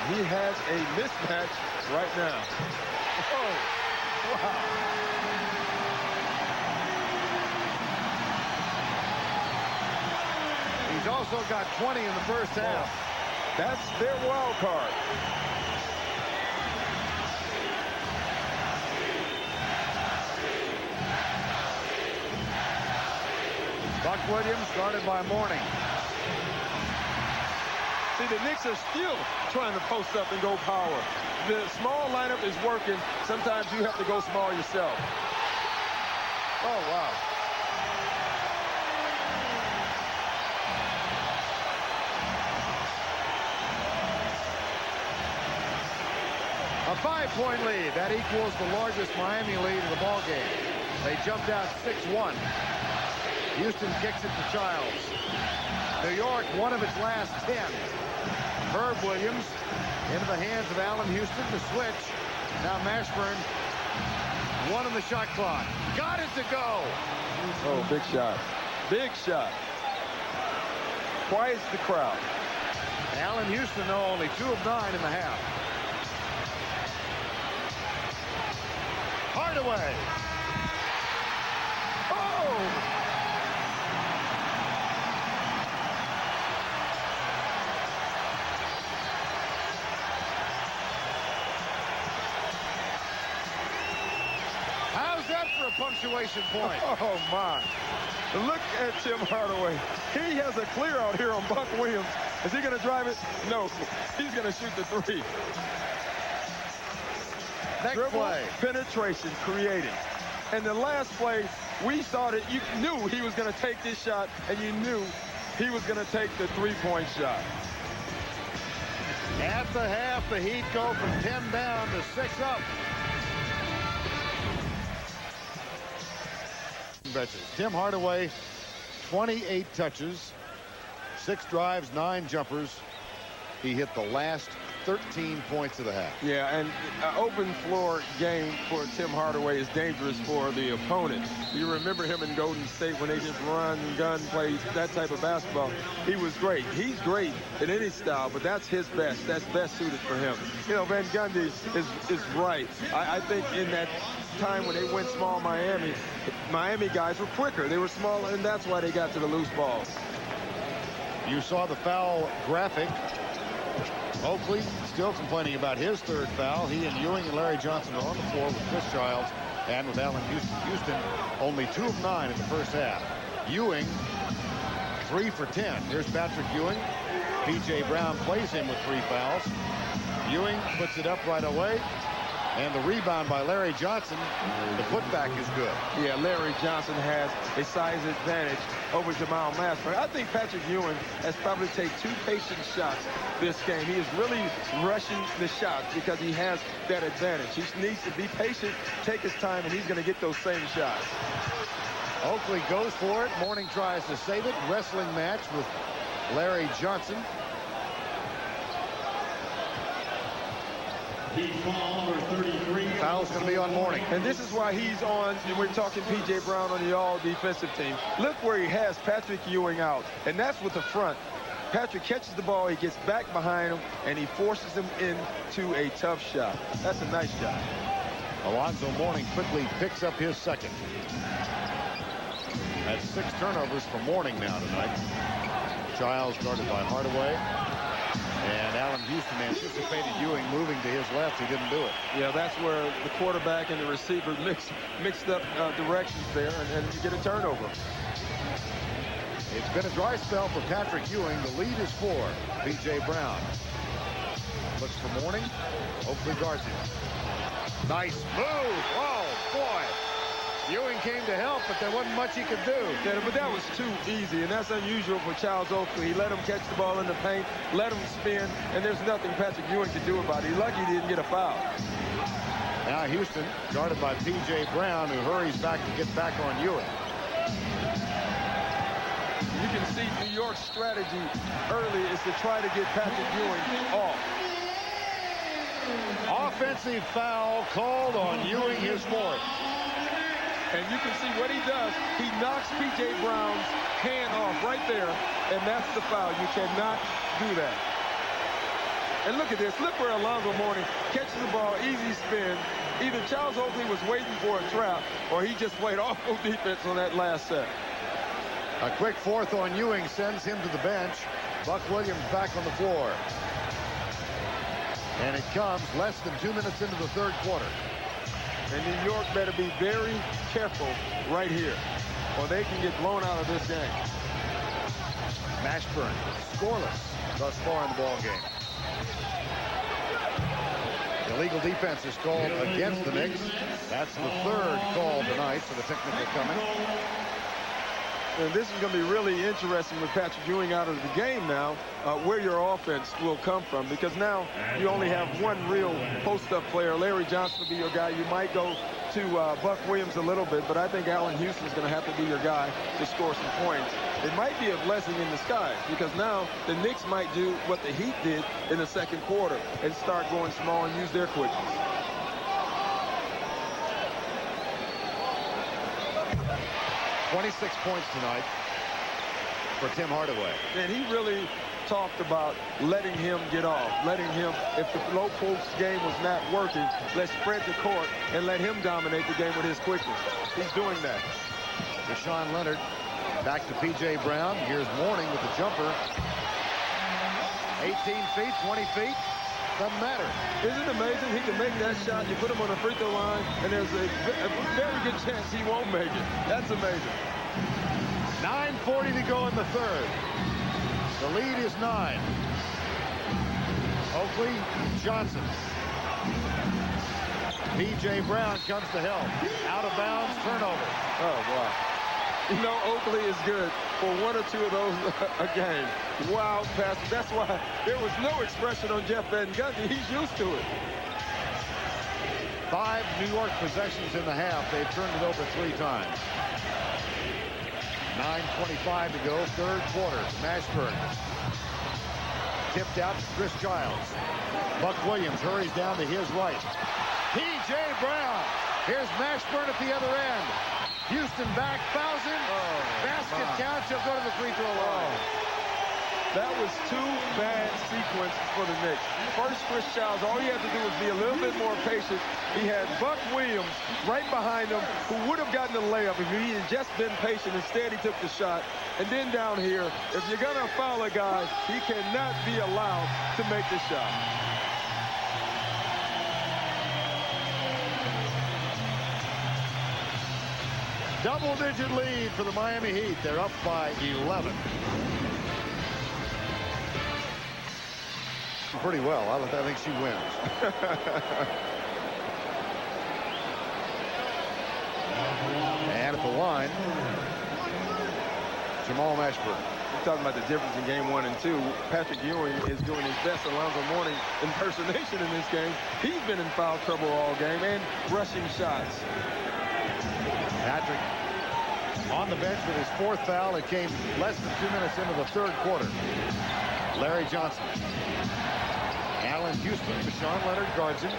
He has a mismatch right now. Oh, wow. He's also got 20 in the first half. That's their wild card. Buck Williams guarded by Mourning. See, the Knicks are still trying to post up and go power. the small lineup is working, sometimes you have to go small yourself. Oh, wow. A 5-point lead. That equals the largest Miami lead of the ball game. They jumped out 6-1. Houston kicks it to Childs. New York, one of its last 10. Herb Williams into the hands of Allen Houston to switch. Now Mashburn, one on the shot clock. Got it to go. Oh, big shot. Big shot. Quiets the crowd. Allen Houston, though, only 2 of 9 in the half. Hardaway. Oh! How's that for a punctuation point? Oh, my. Look at Tim Hardaway. He has a clear out here on Buck Williams. Is he going to drive it? No. He's going to shoot the three. Next Dribble, play. penetration, creating. And the last play, we saw that you knew he was going to take this shot, and you knew he was going to take the three-point shot. At the half, the Heat go from 10 down to 6 up. Tim Hardaway, 28 touches, 6 drives, 9 jumpers. He hit the last 13 points of the half. Yeah, and open floor game for Tim Hardaway is dangerous for the opponent. You remember him in Golden State when they just run and gun plays, that type of basketball. He was great. He's great in any style, but that's his best. That's best suited for him. You know, Van Gundy is right. I think in that time when they went small Miami guys were quicker. They were smaller, and that's why they got to the loose balls. You saw the foul graphic. Oakley still complaining about his 3rd foul. He and Ewing and Larry Johnson are on the floor with Chris Childs and with Allen Houston. Houston only 2 of 9 in the first half. Ewing 3 for 10. Here's Patrick Ewing. P.J. Brown plays him with 3 fouls. Ewing puts it up right away. And the rebound by Larry Johnson, the putback is good. Yeah, Larry Johnson has a size advantage over Jamal Mashburn. I think Patrick Ewing has probably taken 2 patient shots this game. He is really rushing the shots because he has that advantage. He needs to be patient, take his time, and he's going to get those same shots. Oakley goes for it. Mourning tries to save it. Wrestling match with Larry Johnson. Foul's going to be on Mourning. And this is why he's on, and we're talking P.J. Brown on the all-defensive team. Look where he has Patrick Ewing out, and that's with the front. Patrick catches the ball, he gets back behind him, and he forces him into a tough shot. That's a nice shot. Alonzo Mourning quickly picks up his 2nd. That's 6 turnovers for Mourning now tonight. Childs guarded by Hardaway. And Allen Houston anticipated Ewing moving to his left. He didn't do it. Yeah, that's where the quarterback and the receiver mixed up directions there, and you get a turnover. It's been a dry spell for Patrick Ewing. The lead is 4. P.J. Brown looks for Mourning. Oakley guards him. Nice move. Oh, boy. Ewing came to help, but there wasn't much he could do. Yeah, but that was too easy, and that's unusual for Charles Oakley. He let him catch the ball in the paint, let him spin, and there's nothing Patrick Ewing could do about it. He's lucky he didn't get a foul. Now Houston, guarded by P.J. Brown, who hurries back to get back on Ewing. You can see New York's strategy early is to try to get Patrick Ewing off. Offensive foul called on Ewing, his 4th. And you can see what he does. He knocks P.J. Brown's hand off right there, and that's the foul. You cannot do that. And look at this. Look where Alonzo Mourning catches the ball, easy spin. Either Charles Oakley was waiting for a trap, or he just played awful defense on that last set. A quick 4th on Ewing sends him to the bench. Buck Williams back on the floor. And it comes less than 2 minutes into the 3rd quarter. And New York better be very careful right here, or they can get blown out of this game. Mashburn scoreless thus far in the ball game. Illegal defense is called against the Knicks. That's the third call tonight for the technical coming. And this is going to be really interesting with Patrick Ewing out of the game now, where your offense will come from, because now you only have one real post-up player. Larry Johnson will be your guy. You might go to Buck Williams a little bit, but I think Allen Houston is going to have to be your guy to score some points. It might be a blessing in disguise, because now the Knicks might do what the Heat did in the second quarter and start going small and use their quickness. 26 points tonight for Tim Hardaway. And he really talked about letting him get off, letting him, if the low post game was not working, let's spread the court and let him dominate the game with his quickness. He's doing that. Deshaun Leonard back to P.J. Brown. Here's Mourning with the jumper. 18 feet, 20 feet. Doesn't matter. Isn't it amazing? He can make that shot. You put him on the free throw line, and there's a very good chance he won't make it. That's amazing. 9:40 to go in the third. The lead is 9. Oakley, Johnson. P.J. Brown comes to help. Out of bounds, turnover. Oh, wow. You know, Oakley is good for one or two of those a game. Wow, passes. That's why there was no expression on Jeff Van Gundy. He's used to it. 5 New York possessions in the half. They've turned it over 3 times. 9:25 to go, third quarter. Mashburn. Tipped out to Chris Giles. Buck Williams hurries down to his right. P.J. Brown. Here's Mashburn at the other end. Houston back, fouls him. Basket counts. He'll go to the free throw line. That was 2 bad sequences for the Knicks. First, Chris Giles, all you have to do is be a little bit more patient. He had Buck Williams right behind him, who would have gotten the layup if he had just been patient. Instead, he took the shot. And then down here, if you're going to foul a guy, he cannot be allowed to make the shot. Double-digit lead for the Miami Heat. They're up by 11. Pretty well. I think she wins. And at the line, Jamal Mashburn. We're talking about the difference in game 1 and 2. Patrick Ewing is doing his best Alonzo Mourning impersonation in this game. He's been in foul trouble all game and rushing shots. Patrick on the bench with his 4th foul. It came less than 2 minutes into the third quarter. Larry Johnson. Allen Houston. Deshaun Leonard guards him.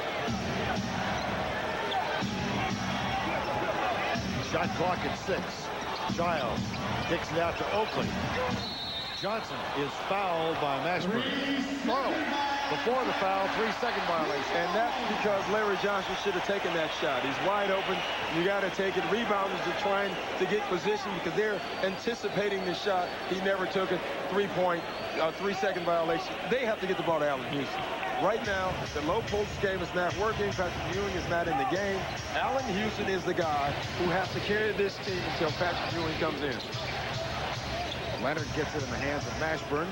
Shot clock at 6. Giles kicks it out to Oakley. Johnson is fouled by Mashburn. Early. Before the foul, 3-second violation. And that's because Larry Johnson should have taken that shot. He's wide open. You got to take it. Rebounders are trying to get position because they're anticipating the shot. He never took it. 3-second violation. They have to get the ball to Allen Houston. Right now, the low post game is not working. Patrick Ewing is not in the game. Allen Houston is the guy who has to carry this team until Patrick Ewing comes in. Leonard gets it in the hands of Mashburn.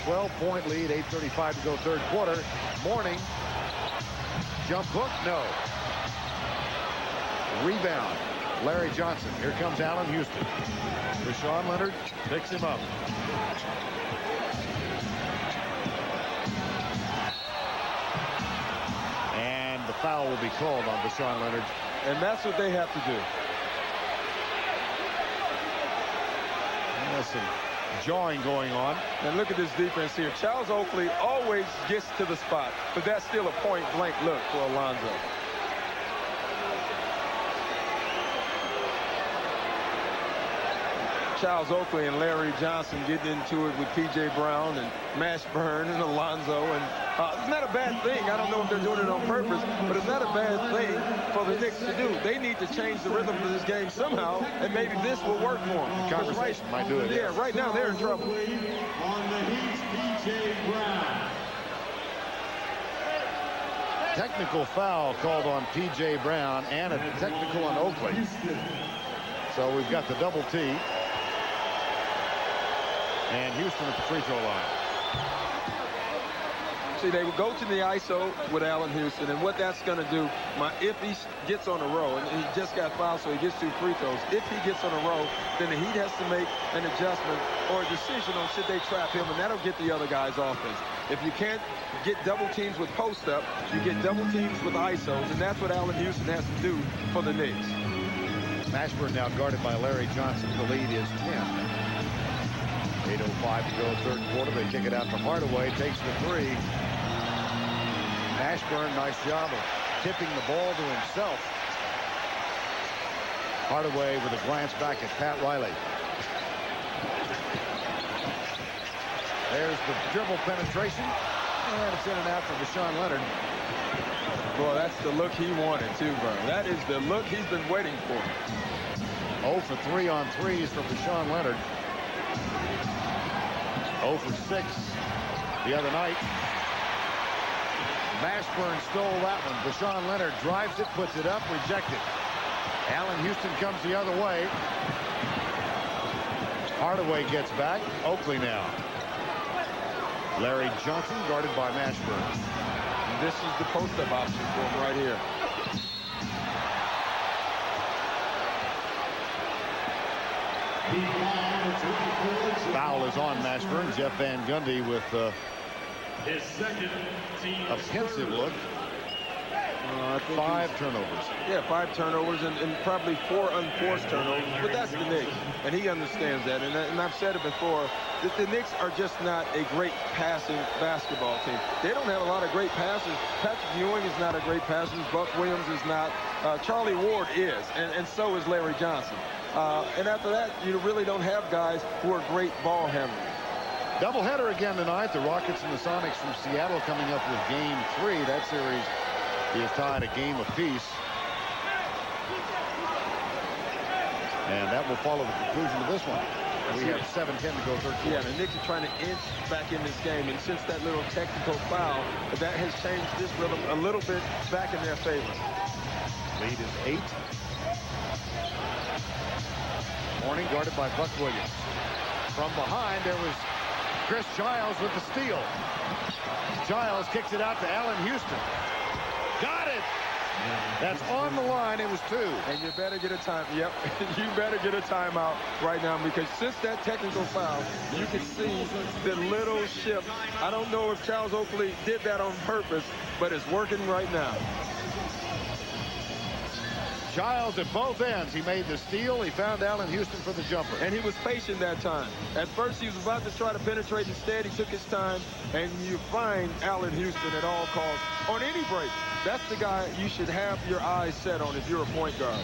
12-point lead, 8:35 to go third quarter. Mourning. Jump hook, no. Rebound. Larry Johnson. Here comes Allen Houston. Deshaun Leonard picks him up. And the foul will be called on Deshaun Leonard. And that's what they have to do. There's some jawing going on. And look at this defense here. Charles Oakley always gets to the spot, but that's still a point-blank look for Alonzo. Charles Oakley and Larry Johnson getting into it with P.J. Brown and Mashburn and Alonzo. And it's not a bad thing. I don't know if they're doing it on purpose, but it's not a bad thing for the Knicks to do. They need to change the rhythm of this game somehow, and maybe this will work for them. Conversation might do it. Yeah, right now they're in trouble. On the Heat, P.J. Brown. Technical foul called on P.J. Brown and a technical on Oakley. So we've got the double T. And Houston at the free throw line. See, they would go to the ISO with Allen Houston, and what that's going to do, if he gets on a row, and he just got fouled, so he gets 2 free throws. If he gets on a row, then the Heat has to make an adjustment or a decision on should they trap him, and that'll get the other guy's offense. If you can't get double teams with post-up, you get double teams with ISOs, and that's what Allen Houston has to do for the Knicks. Mashburn now guarded by Larry Johnson. The lead is 10. 8:05 to go, third quarter. They kick it out to Hardaway. Takes the 3. Mashburn, nice job of tipping the ball to himself. Hardaway with a glance back at Pat Riley. There's the dribble penetration. And it's in and out for Deshaun Leonard. Boy, that's the look he wanted, too, bro. That is the look he's been waiting for. 0 for 3 on threes from Deshaun Leonard. 0 for 6 the other night. Mashburn stole that one. Deshaun Leonard drives it, puts it up, rejected. Allen Houston comes the other way. Hardaway gets back. Oakley now. Larry Johnson guarded by Mashburn. And this is the post-up option for him right here. Foul is on Mashburn. Jeff Van Gundy with His second team a pensive look. 5 turnovers. Yeah, 5 turnovers and probably 4 unforced turnovers. But that's the Knicks, and he understands that. And I've said it before, the Knicks are just not a great passing basketball team. They don't have a lot of great passers. Patrick Ewing is not a great passer. Buck Williams is not. Charlie Ward is, and so is Larry Johnson. And after that, you really don't have guys who are great ball handlers. Doubleheader again tonight. The Rockets and the Sonics from Seattle coming up with Game 3. That series is tied a game apiece. And that will follow the conclusion of this one. We have 7:10 to go, third quarter. Yeah, the Knicks are trying to inch back in this game, and since that little technical foul, that has changed this rhythm a little bit back in their favor. Lead is 8. Morning guarded by Buck Williams. From behind, there was Chris Giles with the steal. Giles kicks it out to Allen Houston. Got it! That's on the line. It was 2. And you better get a time. Yep, you better get a timeout right now, because since that technical foul, you can see the little shift. I don't know if Charles Oakley did that on purpose, but it's working right now. Giles at both ends. He made the steal. He found Allen Houston for the jumper. And he was patient that time. At first, he was about to try to penetrate. Instead, he took his time. And you find Allen Houston at all costs on any break. That's the guy you should have your eyes set on if you're a point guard.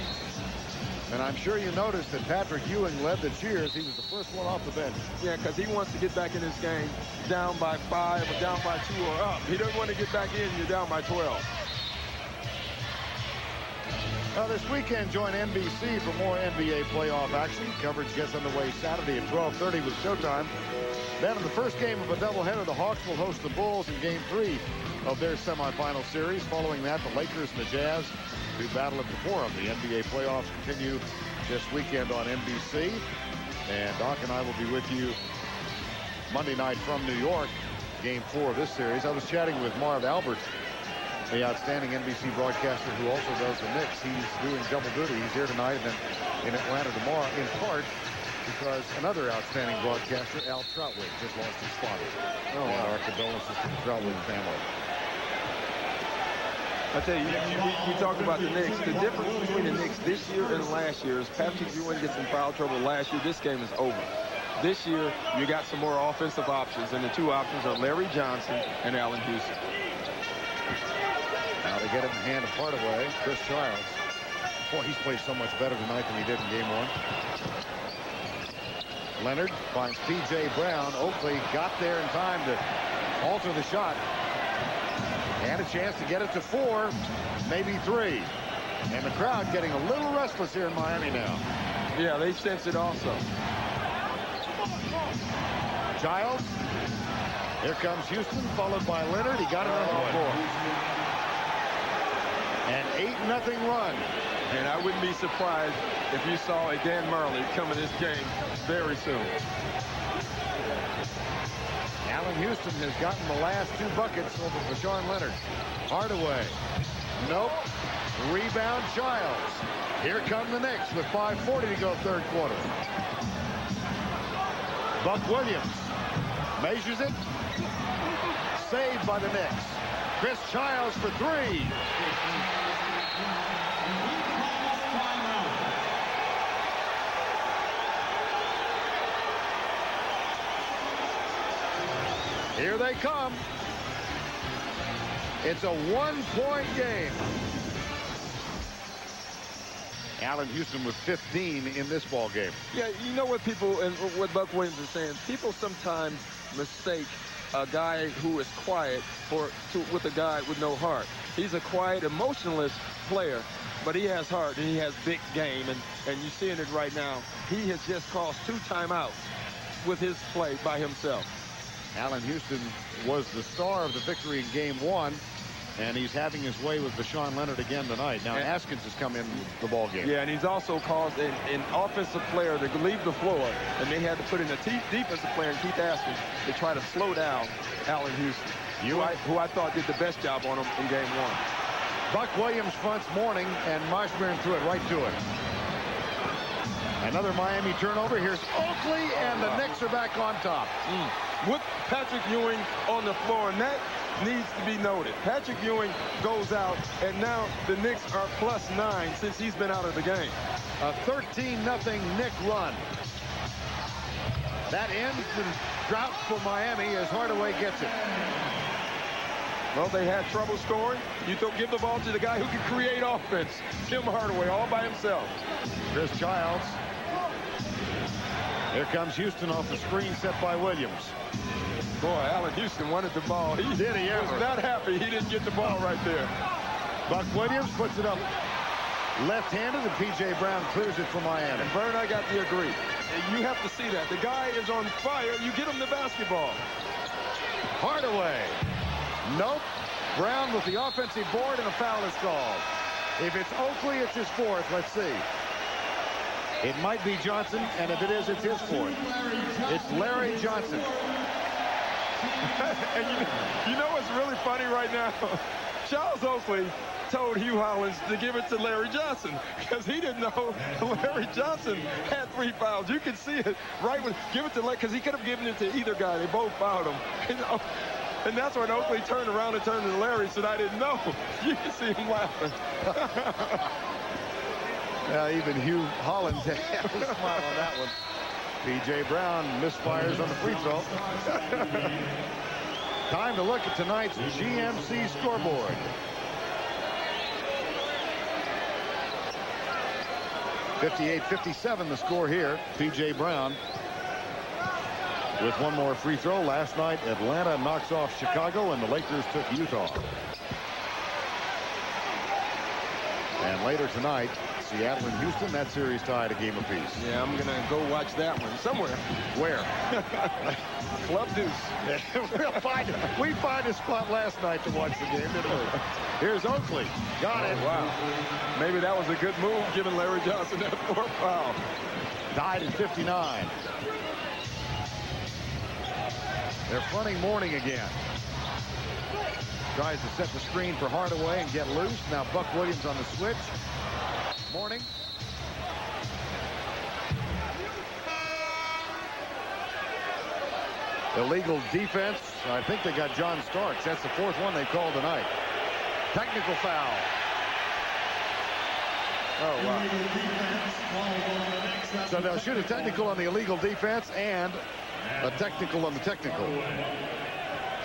And I'm sure you noticed that Patrick Ewing led the cheers. He was the first one off the bench. Yeah, because he wants to get back in this game down by 5 or down by 2 or up. He doesn't want to get back in. You're down by 12. This weekend, join NBC for more NBA playoff action. Coverage gets underway Saturday at 12:30 with Showtime. Then in the first game of a doubleheader, the Hawks will host the Bulls in Game 3 of their semifinal series. Following that, the Lakers and the Jazz do battle at the Forum. The NBA playoffs continue this weekend on NBC. And Doc and I will be with you Monday night from New York, Game 4 of this series. I was chatting with Marv Albert, the outstanding NBC broadcaster who also does the Knicks. He's doing double duty. He's here tonight and then in Atlanta tomorrow, in part because another outstanding broadcaster, Al Troutwig, just lost his father. Oh, wow. Our condolences to the Troutwig family. I tell you, we talked about the Knicks. The difference between the Knicks this year and last year is Patrick Ewing gets in foul trouble last year. This game is over. This year, you got some more offensive options, and the 2 options are Larry Johnson and Allen Houston. Now they get it in the hand of Hardaway. Chris Giles. Boy, he's played so much better tonight than he did in Game 1. Leonard finds P.J. Brown. Oakley got there in time to alter the shot. And a chance to get it to 4, maybe 3. And the crowd getting a little restless here in Miami now. Yeah, they sense it also. Giles. Here comes Houston, followed by Leonard. He got it on the board. An 8-0 run. And I wouldn't be surprised if you saw a Dan Marley come in this game very soon. Allen Houston has gotten the last 2 buckets over Bashawn Leonard. Hardaway. Nope. Rebound Childs. Here come the Knicks with 5:40 to go third quarter. Buck Williams measures it. Saved by the Knicks. Chris Childs for 3. Here they come. It's a 1-point game. Allen Houston with 15 in this ball game. Yeah, you know what people and what Buck Williams is saying. People sometimes mistake a guy who is quiet with a guy with no heart. He's a quiet, emotionless player, but he has heart and he has big game. And you're seeing it right now. He has just caused 2 timeouts with his play by himself. Allen Houston was the star of the victory in game 1. And he's having his way with Bashawn Leonard again tonight. Now, Askins has come in the ball game. Yeah, and he's also caused an offensive player to leave the floor, and they had to put in a defensive player, Keith Askins, to try to slow down Allen Houston, who I thought did the best job on him in game 1. Buck Williams fronts Mourning, and Mashburn threw it right to it. Another Miami turnover. Here's Oakley, and the Knicks are back on top. With Patrick Ewing on the floor, and that needs to be noted. Patrick Ewing goes out, and now the Knicks are +9 since he's been out of the game. A 13-0 Knick run. That ends the drought for Miami as Hardaway gets it. Well, they had trouble scoring. You give the ball to the guy who can create offense. Tim Hardaway all by himself. Chris Childs. Here comes Houston off the screen set by Williams. Boy, Allen Houston wanted the ball. He was not happy he didn't get the ball right there. Buck Williams puts it up left-handed, and P.J. Brown clears it for Miami. And Vern, I got to agree. You have to see that. The guy is on fire. You get him the basketball. Hardaway. Nope. Brown with the offensive board, and a foul is called. If it's Oakley, it's his 4th. Let's see. It might be Johnson, and if it is, it's his 4th. It's Larry Johnson. And you know what's really funny right now? Charles Oakley told Hugh Hollins to give it to Larry Johnson because he didn't know Larry Johnson had 3 fouls. You can see it right when give it to Larry because he could have given it to either guy. They both fouled him. And that's when Oakley turned around and turned to Larry and said, I didn't know. You can see him laughing. Even Hugh Hollins had a smile on that one. P.J. Brown misfires on the free throw. Time to look at tonight's GMC scoreboard. (58-57) the score here. P.J. Brown with 1 more free throw. Last night, Atlanta knocks off Chicago, and the Lakers took Utah. And later tonight, Seattle and Houston, that series tied a game apiece. Yeah, I'm going to go watch that one somewhere. Where? Club Deuce. We find a spot last night to watch the game, didn't we? Here's Oakley. Got it. Wow. Maybe that was a good move, giving Larry Johnson that 4th foul. Tied at 59. They're fronting Mourning again. Tries to set the screen for Hardaway and get loose. Now Buck Williams on the switch. Mourning. Illegal defense. I think they got John Starks. That's the 4th one they called tonight. Technical foul. Oh, wow. So they'll shoot a technical on the illegal defense and a technical on the technical.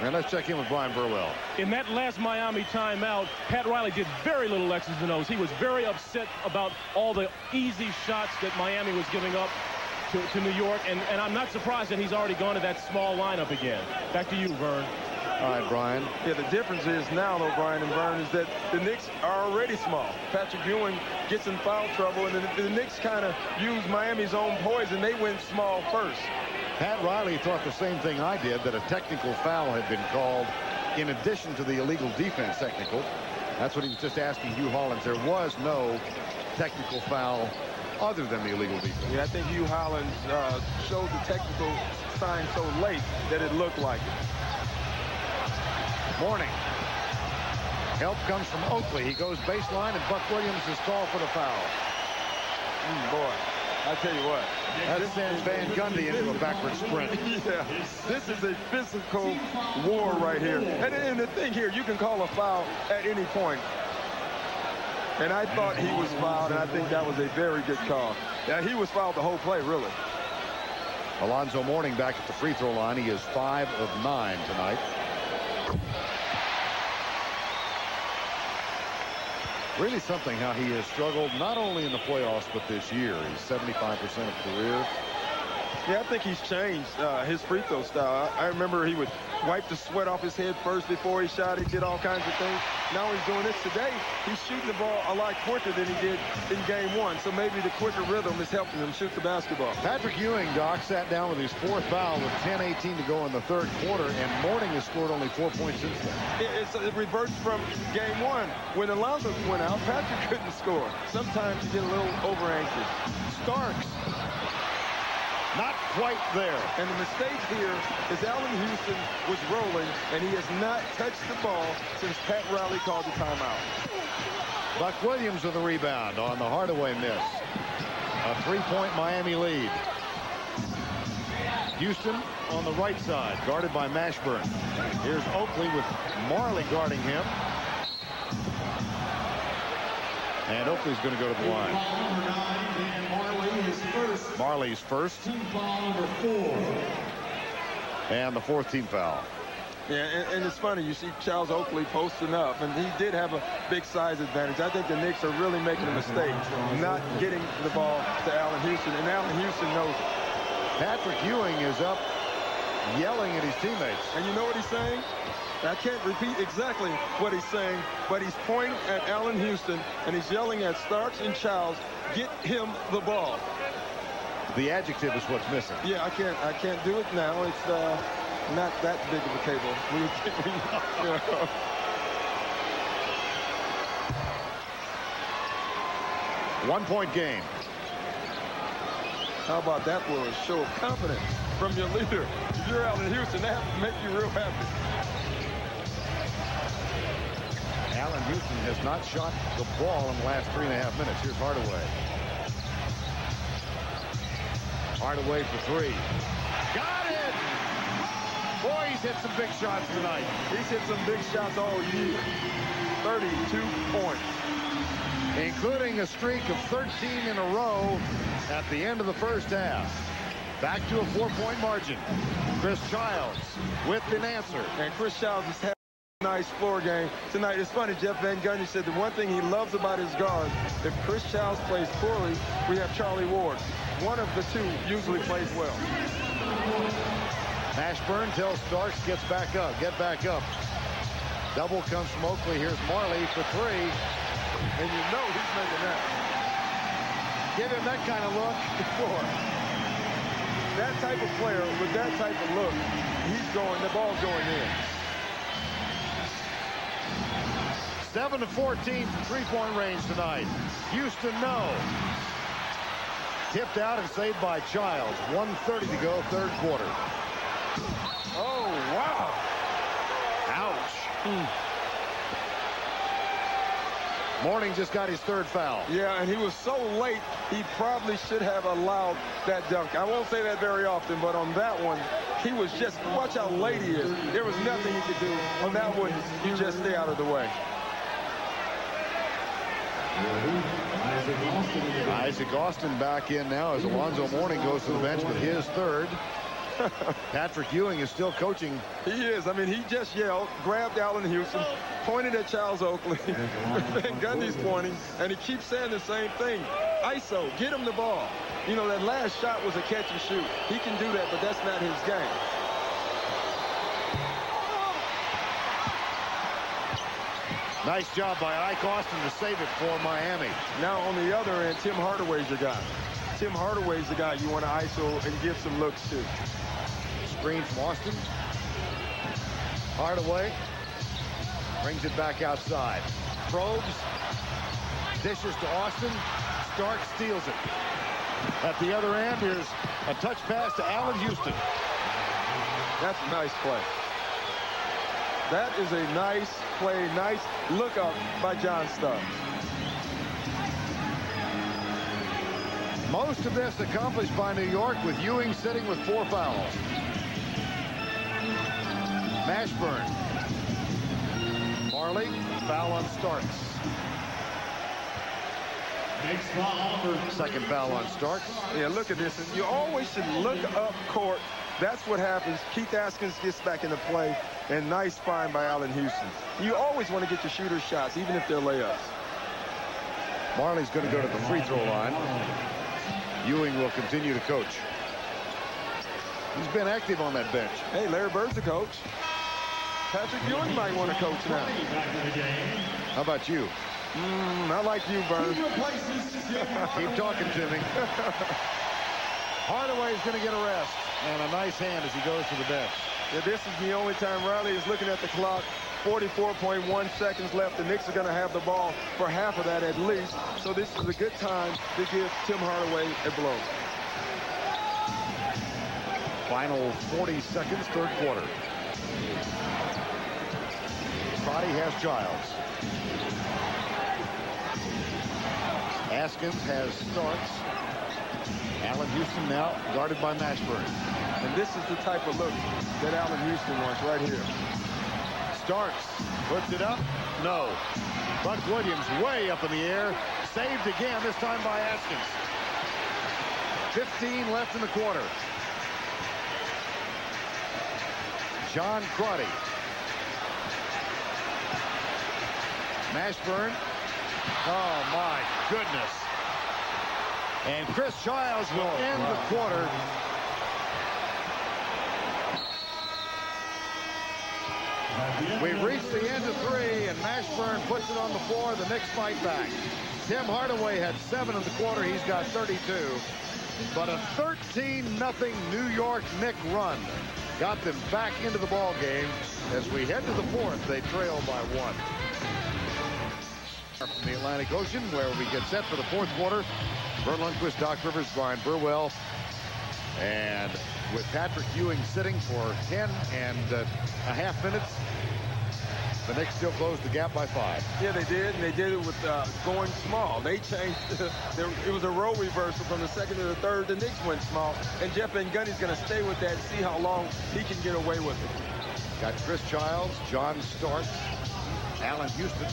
And let's check in with Brian Burwell. In that last Miami timeout, Pat Riley did very little X's and O's. He was very upset about all the easy shots that Miami was giving up to New York. And I'm not surprised that he's already gone to that small lineup again. Back to you, Vern. All right, Brian. Yeah, the difference is now, though, Brian and Vern, is that the Knicks are already small. Patrick Ewing gets in foul trouble, and the Knicks kind of use Miami's own poison. They went small first. Pat Riley thought the same thing I did, that a technical foul had been called in addition to the illegal defense technical. That's what he was just asking Hugh Hollins. There was no technical foul other than the illegal defense. Yeah, I think Hugh Hollins showed the technical sign so late that it looked like it. Morning. Help comes from Oakley. He goes baseline, and Buck Williams is called for the foul. Boy, I tell you what. That sends Van Gundy into a backward sprint. Yeah, this is a physical war right here. And the thing here, you can call a foul at any point. And I thought he was fouled, and I think that was a very good call. Yeah, he was fouled the whole play, really. Alonzo Mourning back at the free throw line. He is 5 of 9 tonight. Really something how he has struggled not only in the playoffs but this year. He's 75% of career. Yeah, I think he's changed his free throw style. I remember he would wipe the sweat off his head first before he shot. He did all kinds of things. Now he's doing this today. He's shooting the ball a lot quicker than he did in game 1. So maybe the quicker rhythm is helping him shoot the basketball. Patrick Ewing, Doc, sat down with his 4th foul with 10:18 to go in the 3rd quarter, and Mourning has scored only 4 points since then. It reverts from game 1. When Alonzo went out, Patrick couldn't score. Sometimes you get a little over anxious. Starks. Not quite there. And the mistake here is Allen Houston was rolling, and he has not touched the ball since Pat Riley called the timeout. Buck Williams with the rebound on the Hardaway miss. A 3-point Miami lead. Houston on the right side, guarded by Mashburn. Here's Oakley with Marley guarding him. And Oakley's going to go to the line. Marley's first. Team foul number 4. And the 4th team foul. Yeah, and it's funny. You see Charles Oakley posting up, and he did have a big size advantage. I think the Knicks are really making a mistake not getting the ball to Allen Houston, and Allen Houston knows it. Patrick Ewing is up yelling at his teammates. And you know what he's saying? I can't repeat exactly what he's saying, but he's pointing at Allen Houston, and he's yelling at Starks and Childs, get him the ball. The adjective is what's missing. Yeah, I can't do it now. It's not that big of a cable. You know. 1-point game. How about that for a show of confidence from your leader? If you're out in Houston, that would make you real happy. Allen Houston has not shot the ball in the last 3.5 minutes. Here's Hardaway. Hardaway for 3. Got it! Boy, he's hit some big shots tonight. He's hit some big shots all year. 32 points. Including a streak of 13 in a row at the end of the first half. Back to a 4-point margin. Chris Childs with an answer. And Chris Childs has had a nice floor game tonight. It's funny, Jeff Van Gundy said the one thing he loves about his guards, if Chris Childs plays poorly, we have Charlie Ward. One of the two usually plays well. Mashburn tells Starks get back up. Double comes from Oakley. Here's Marley for 3. And you know he's making that. Give him that kind of look before. That type of player with that type of look, the ball's going in. 7 of 14 from 3-point range tonight. Houston, no. Tipped out and saved by Childs. 1:30 to go, 3rd quarter. Oh, wow. Ouch. Mourning just got his 3rd foul. Yeah, and he was so late, he probably should have allowed that dunk. I won't say that very often, but on that one, he was just, watch how late he is. There was nothing he could do. On that one, you just stay out of the way. Isaac Austin back in now as Alonzo Mourning goes to the bench with his 3rd. Patrick Ewing is still coaching. He is. I mean, he just yelled, grabbed Allen Houston, pointed at Charles Oakley. Van Gundy's pointing, and he keeps saying the same thing. ISO, get him the ball. You know, that last shot was a catch and shoot. He can do that, but that's not his game. Nice job by Ike Austin to save it for Miami. Now on the other end, Tim Hardaway's your guy. Tim Hardaway's the guy you want to ISO and give some looks to. Screen from Austin. Hardaway brings it back outside. Probes. Dishes to Austin. Starks steals it. At the other end, here's a touch pass to Allen Houston. That's a nice play. That is a nice play, nice look up by John Starks. Most of this accomplished by New York with Ewing sitting with 4 fouls. Mashburn. Marley, foul on Starks. Next foul for Second foul on Starks. Yeah, look at this. And you always should look up court. That's what happens. Keith Askins gets back into play, and nice find by Allen Houston. You always want to get your shooter shots, even if they're layups. Marley's going to go to the free throw line. Ewing will continue to coach. He's been active on that bench. Hey, Larry Bird's a coach. Patrick Ewing might want to coach now. back in the game. How about you? I like you, Bird. He replaces Tim Keep talking to me. Hardaway's going to get a rest. And a nice hand as he goes to the bench. Yeah, this is the only time Riley is looking at the clock. 44.1 seconds left. The Knicks are going to have the ball for half of that at least. So this is a good time to give Tim Hardaway a blow. Final 40 seconds, third quarter. Crotty has Giles. Askins has Starks. Allen Houston now guarded by Mashburn. And this is the type of look that Allen Houston wants right here. Starks puts it up. No. Buck Williams way up in the air. Saved again, this time by Askins. 15 left in the quarter. John Crotty. Mashburn. Oh, my goodness. And Chris Childs will end the quarter. We've reached the end of 3, and Mashburn puts it on the floor. The Knicks fight back. Tim Hardaway had 7 in the quarter. He's got 32. But a 13-0 New York Knicks run got them back into the ball game. As we head to the 4th, they trail by 1. From the Atlantic Ocean, where we get set for the 4th quarter. Vern Lundquist, Doc Rivers, Brian Burwell. And with Patrick Ewing sitting for 10.5 minutes, the Knicks still closed the gap by 5. Yeah, they did, and they did it with going small. They changed. It was a role reversal from the second to the third. The Knicks went small, and Jeff Van Gundy's going to stay with that and see how long he can get away with it. Got Chris Childs, John Starks, Allen Houston,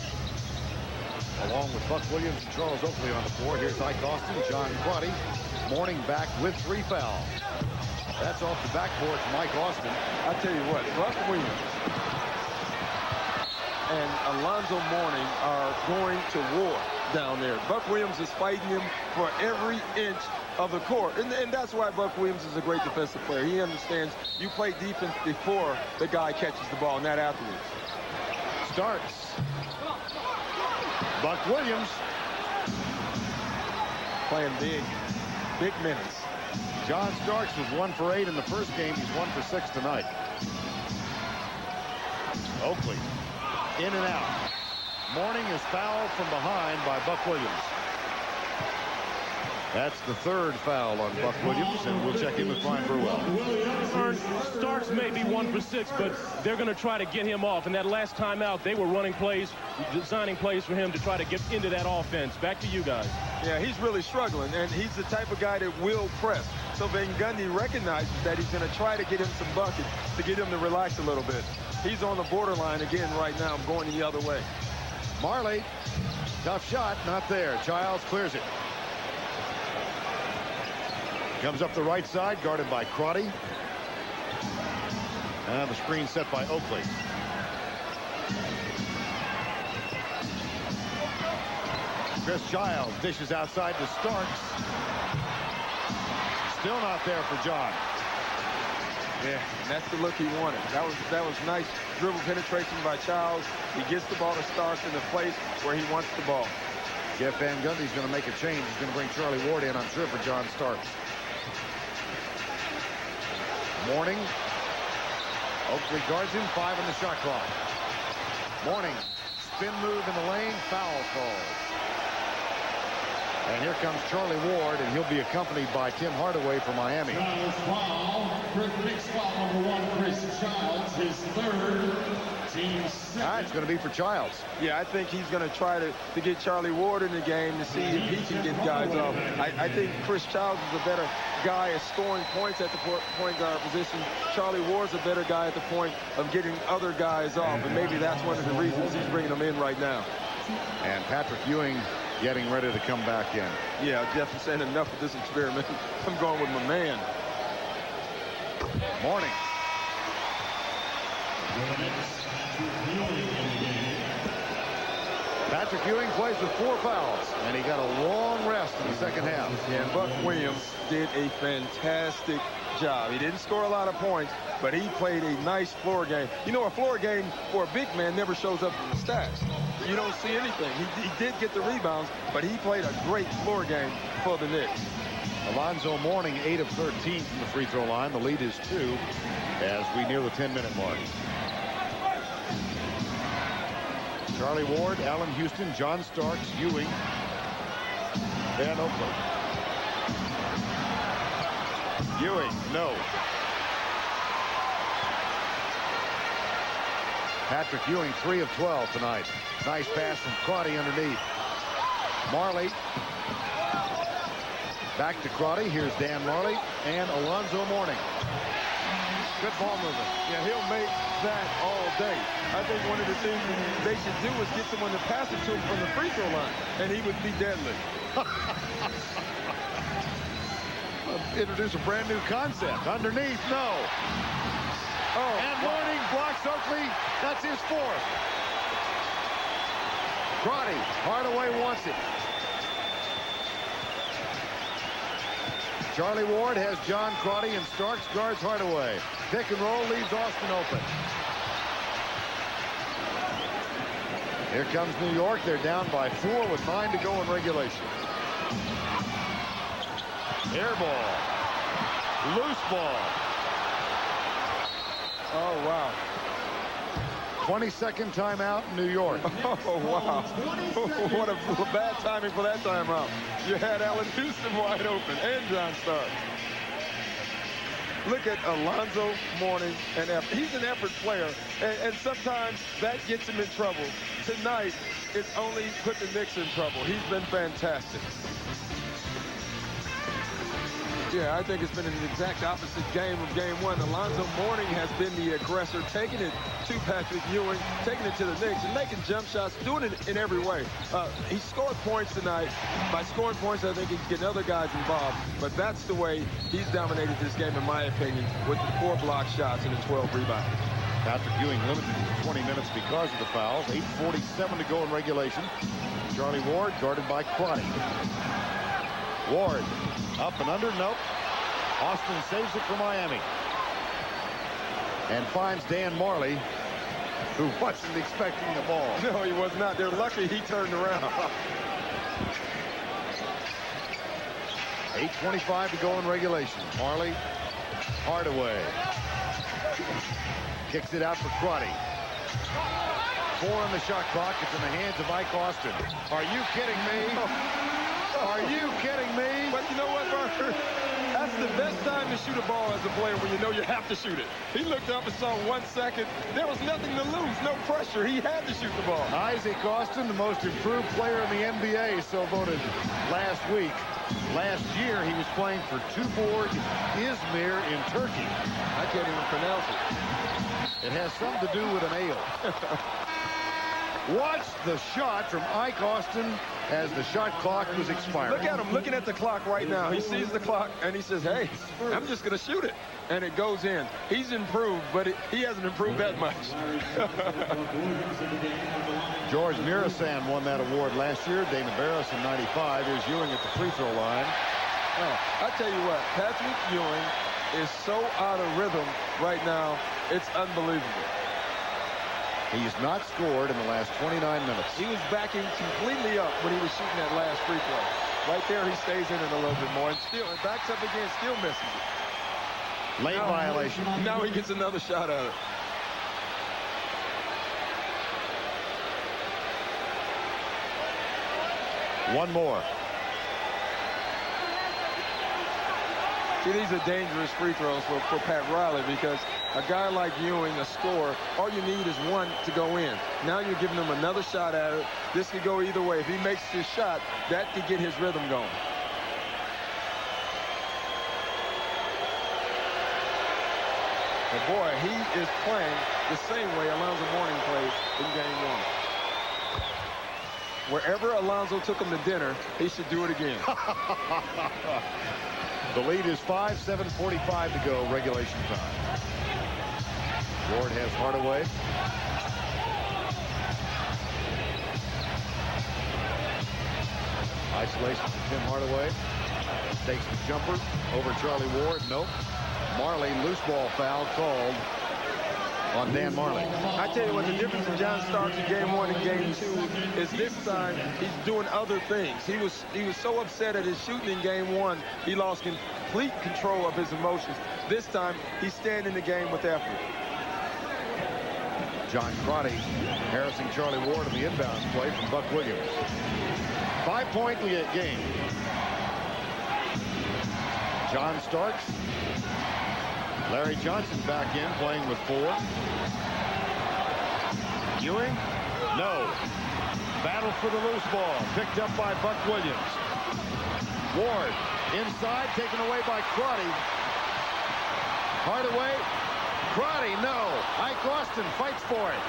along with Buck Williams and Charles Oakley on the floor. Here's Ike Austin, John Crotty, Mourning back with 3 fouls. That's off the backboard to Mike Austin. I tell you what, Buck Williams and Alonzo Mourning are going to war down there. Buck Williams is fighting him for every inch of the court. And that's why Buck Williams is a great defensive player. He understands you play defense before the guy catches the ball, not afterwards. Starks. Buck Williams. Playing big minutes. John Starks was 1 for 8 in the first game. He's 1 for 6 tonight. Oakley. In and out. Mourning is fouled from behind by Buck Williams. That's the 3rd foul on Buck Williams, and we'll check in with Brian Burwell. Starks may be 1 for 6, but they're going to try to get him off. And that last time out, they were running plays, designing plays for him to try to get into that offense. Back to you guys. Yeah, he's really struggling, and he's the type of guy that will press. So Van Gundy recognizes that he's going to try to get him some buckets to get him to relax a little bit. He's on the borderline again right now, going the other way. Marley, tough shot, not there. Childs clears it. Comes up the right side, guarded by Crotty. And the screen set by Oakley. Chris Childs dishes outside to Starks. Still not there for John. Yeah, and that's the look he wanted. That was nice dribble penetration by Childs. He gets the ball to Starks in the place where he wants the ball. Jeff Van Gundy's going to make a change. He's going to bring Charlie Ward in, I'm sure, for John Starks. Mourning. Oakley guards him. 5 on the shot clock. Mourning. Spin move in the lane. Foul call. And here comes Charlie Ward, and he'll be accompanied by Tim Hardaway for Miami. Childs foul. Knicks foul number 1, Chris Childs, his third, team second. It's going to be for Childs. Yeah, I think he's going to try to get Charlie Ward in the game to see if he can get guys off. I think Chris Childs is a better guy at scoring points at the point guard position. Charlie Ward's a better guy at the point of getting other guys off, and maybe that's one of the reasons he's bringing them in right now. And Patrick Ewing getting ready to come back in. Yeah, Jeff is saying enough of this experiment. I'm going with my man. Morning. Patrick Ewing plays with 4 fouls, and he got a long rest in the second half. Yeah, and Buck Williams did a fantastic job. He didn't score a lot of points, but he played a nice floor game. You know, a floor game for a big man never shows up in the stats. You don't see anything. He did get the rebounds, but he played a great floor game for the Knicks. Alonzo Mourning, 8 of 13 from the free throw line. The lead is 2 as we near the 10-minute mark. Charlie Ward, Allen Houston, John Starks, Ewing, Van Oakland. Ewing, no. Patrick Ewing, 3 of 12 tonight. Nice pass from Crotty underneath. Marley. Back to Crotty. Here's Dan Marley and Alonzo Mourning. Good ball movement. Yeah, he'll make that all day. I think one of the things they should do is get someone to pass it to him from the free throw line, and he would be deadly. Introduce a brand new concept. Underneath, no. Oh, And Mourning blocks Oakley. That's his 4th. Crotty, Hardaway wants it. Charlie Ward has John Crotty, and Starks guards Hardaway. Pick and roll leaves Austin open. Here comes New York. They're down by 4 with 9 to go in regulation. Air ball. Loose ball. Oh, wow. 22nd timeout in New York. Oh, wow. What a bad timing for that timeout. You had Allen Houston wide open and John Starks. Look at Alonzo Mourning and effort. He's an effort player, and sometimes that gets him in trouble. Tonight, it's only put the Knicks in trouble. He's been fantastic. Yeah, I think it's been an exact opposite game of game 1. Alonzo Mourning has been the aggressor, taking it to Patrick Ewing, taking it to the Knicks, and making jump shots, doing it in every way. He scored points tonight. By scoring points, I think he can get other guys involved, but that's the way he's dominated this game, in my opinion, with the 4 block shots and the 12 rebounds. Patrick Ewing limited to 20 minutes because of the fouls. 8:47 to go in regulation. Charlie Ward guarded by Crotty. Ward up and under, nope. Austin saves it for Miami. And finds Dan Marley, who wasn't expecting the ball. No, he was not. They're lucky he turned around. 8:25 to go in regulation. Marley, Hardaway. Kicks it out for Crotty. 4 on the shot clock. It's in the hands of Ike Austin. Are you kidding me? Are you kidding me? But you know what, Parker? That's the best time to shoot a ball as a player, when you know you have to shoot it. He looked up and saw 1 second. There was nothing to lose, no pressure. He had to shoot the ball. Isaac Austin, the most improved player in the NBA, so voted last week. Last year, he was playing for Tuborg Izmir in Turkey. I can't even pronounce it. It has something to do with an ale. Watch the shot from Ike Austin as the shot clock was expiring. Look at him looking at the clock right now. He sees the clock and he says, hey, I'm just going to shoot it. And it goes in. He's improved, but he hasn't improved that much. George Mirasan won that award last year. Dana Barris in 95. Here's Ewing at the free throw line. Oh, I tell you what, Patrick Ewing is so out of rhythm right now. It's unbelievable. He's not scored in the last 29 minutes. He was backing completely up when he was shooting that last free throw. Right there, he stays in it a little bit more and backs up again, still misses it. Late violation. Now he gets another shot at it. One more. See, these are dangerous free throws for Pat Riley, because a guy like Ewing, a scorer, all you need is one to go in. Now you're giving him another shot at it. This could go either way. If he makes his shot, that could get his rhythm going. But boy, he is playing the same way Alonzo Mourning played in game 1. Wherever Alonzo took him to dinner, he should do it again. The lead is 5, 7:45 to go, regulation time. Ward has Hardaway. Isolation to Tim Hardaway. Takes the jumper over Charlie Ward. Nope. Marley, loose ball foul called on Dan Marley. I tell you what, the difference in John Starks in game 1 and game 2 is this time he's doing other things. He was so upset at his shooting in game 1, he lost complete control of his emotions. This time, he's staying in the game with effort. John Crotty harassing Charlie Ward in the inbounds play from Buck Williams. 5-point game. John Starks. Larry Johnson back in, playing with 4. Ewing? No. Battle for the loose ball. Picked up by Buck Williams. Ward inside, taken away by Crotty. Hardaway. Crotty, no. Ike Austin fights for it.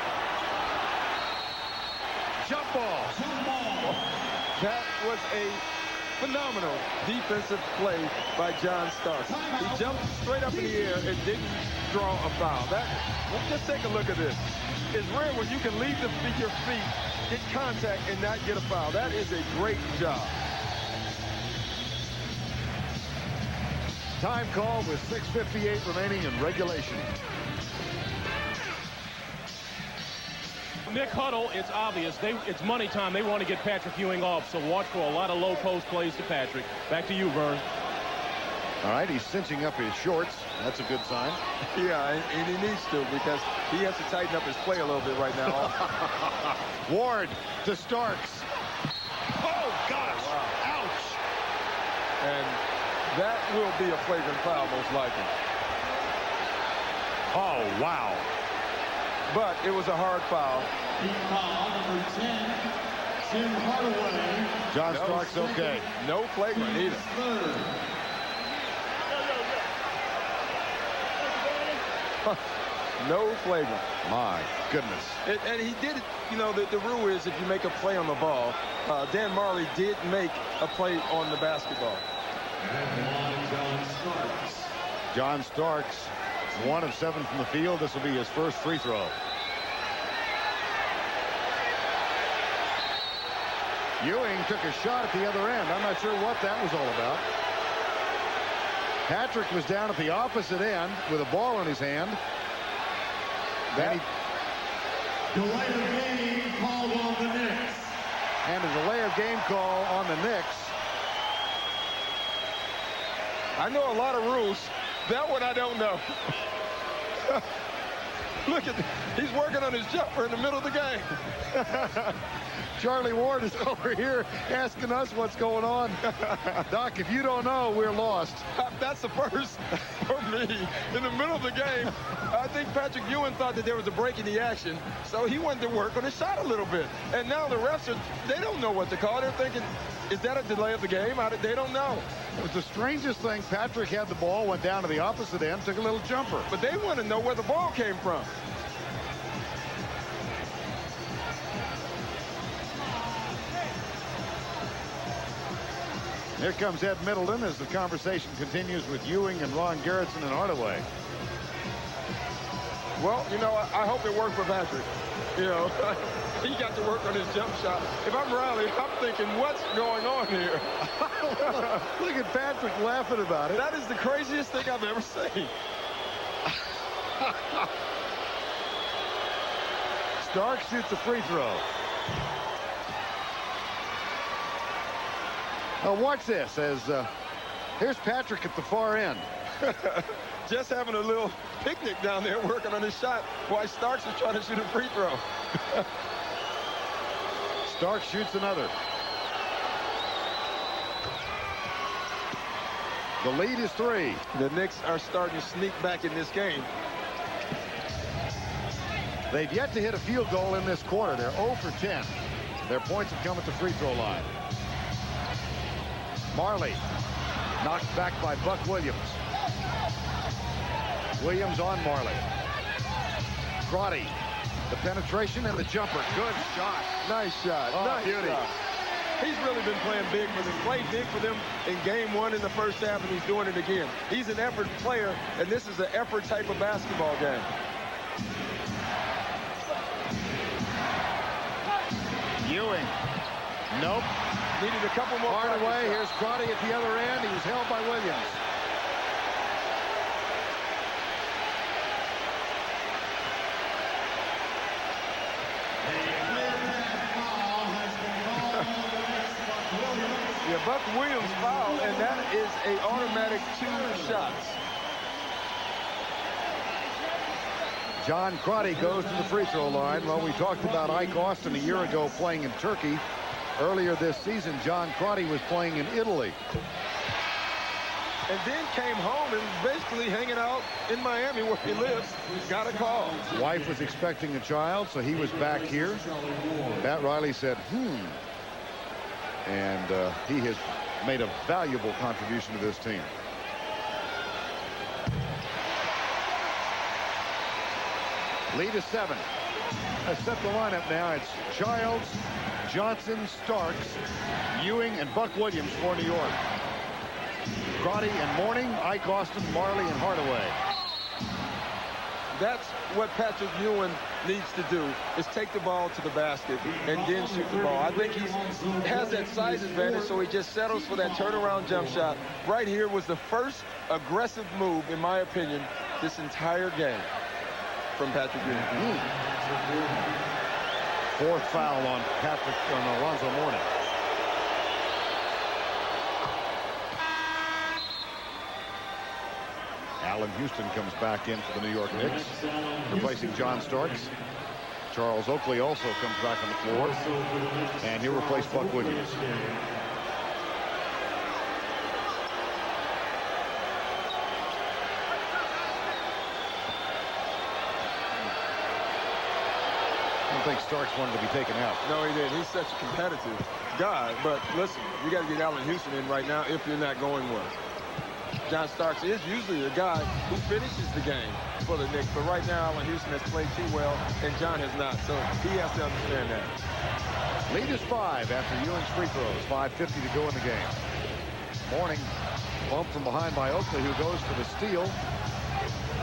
Jump ball. That was a phenomenal defensive play by John Starks. He jumped straight up in the air and didn't draw a foul. Just take a look at this. It's rare when you can leave your feet, get contact, and not get a foul. That is a great job. Time call with 6:58 remaining in regulation. Nick Huddle, it's obvious. It's money time. They want to get Patrick Ewing off, so watch for a lot of low post plays to Patrick. Back to you, Vern. All right, he's cinching up his shorts. That's a good sign. Yeah, and he needs to, because he has to tighten up his play a little bit right now. Ward to Starks. Oh, gosh. Wow. Ouch. And that will be a flagrant foul, most likely. Oh, wow. But it was a hard foul. Foul number 10, Tim Hardaway. John Starks okay. No flagrant either. No flagrant. My goodness. And he did it, you know, the rule is if you make a play on the ball, Dan Marley did make a play on the basketball. John Starks, 1 of 7 from the field. This will be his first free throw. Ewing took a shot at the other end. I'm not sure what that was all about. Patrick was down at the opposite end with a ball in his hand. Delay of game called on the Knicks. And a delay of game call on the Knicks. I know a lot of rules. That one I don't know. Look at, he's working on his jumper in the middle of the game. Charlie Ward is over here asking us what's going on. Doc, if you don't know, we're lost. That's the first for me. In the middle of the game, I think Patrick Ewing thought that there was a break in the action, so he wanted to work on his shot a little bit. And now the refs, they don't know what to call. They're thinking, is that a delay of the game? They don't know. It was the strangest thing. Patrick had the ball, went down to the opposite end, took a little jumper. But they want to know where the ball came from. Here comes Ed Middleton as the conversation continues with Ewing and Ron Gerritsen and Hardaway. Well, you know, I hope it worked for Patrick. You know, he got to work on his jump shot. If I'm Riley, I'm thinking, what's going on here? Look at Patrick laughing about it. That is the craziest thing I've ever seen. Starks shoots a free throw. Now watch this as here's Patrick at the far end. Just having a little picnic down there working on his shot while Starks is trying to shoot a free throw. Starks shoots another. The lead is 3. The Knicks are starting to sneak back in this game. They've yet to hit a field goal in this quarter. They're 0 for 10. Their points have come at the free throw line. Marley knocked back by Buck Williams. Williams on Marley. Crotty, the penetration and the jumper. Good shot. Nice shot. Oh, nice beauty. shot. He's really been playing big for them. Played big for them in game 1 in the first half, and he's doing it again. He's an effort player, and this is an effort type of basketball game. Ewing. Nope. Needed a couple more. Hardaway. Here's Crotty at the other end. He was held by Williams. Yeah, Buck Williams foul, and that is an automatic 2 shots. John Crotty goes to the free throw line. Well, we talked about Ike Austin a year ago playing in Turkey. Earlier this season, John Crotty was playing in Italy. And then came home and was basically hanging out in Miami where he lives. Got a call. Wife was expecting a child, so he was back here. Pat Riley said, And he has made a valuable contribution to this team. Lead is 7. Let's set the lineup now. It's Childs, Johnson, Starks, Ewing, and Buck Williams for New York. Crotty and Mourning, Ike Austin, Marley, and Hardaway. That's what Patrick Ewing needs to do, is take the ball to the basket and then shoot the ball. I think he has that size advantage, so he just settles for that turnaround jump shot. Right here was the first aggressive move, in my opinion, this entire game from Patrick Ewing. 4th foul on Alonzo Mourning. Allen Houston comes back in for the New York Knicks, replacing John Starks. Charles Oakley also comes back on the floor, and he'll replace Buck Williams. I don't think Starks wanted to be taken out. No, he didn't. He's such a competitive guy. But listen, you got to get Allen Houston in right now if you're not going well. John Starks is usually the guy who finishes the game for the Knicks. But right now, Allen Houston has played too well, and John has not. So he has to understand that. Lead is 5 after Ewing's free throws. 5:50 to go in the game. Mourning bumped from behind by Oakley, who goes for the steal.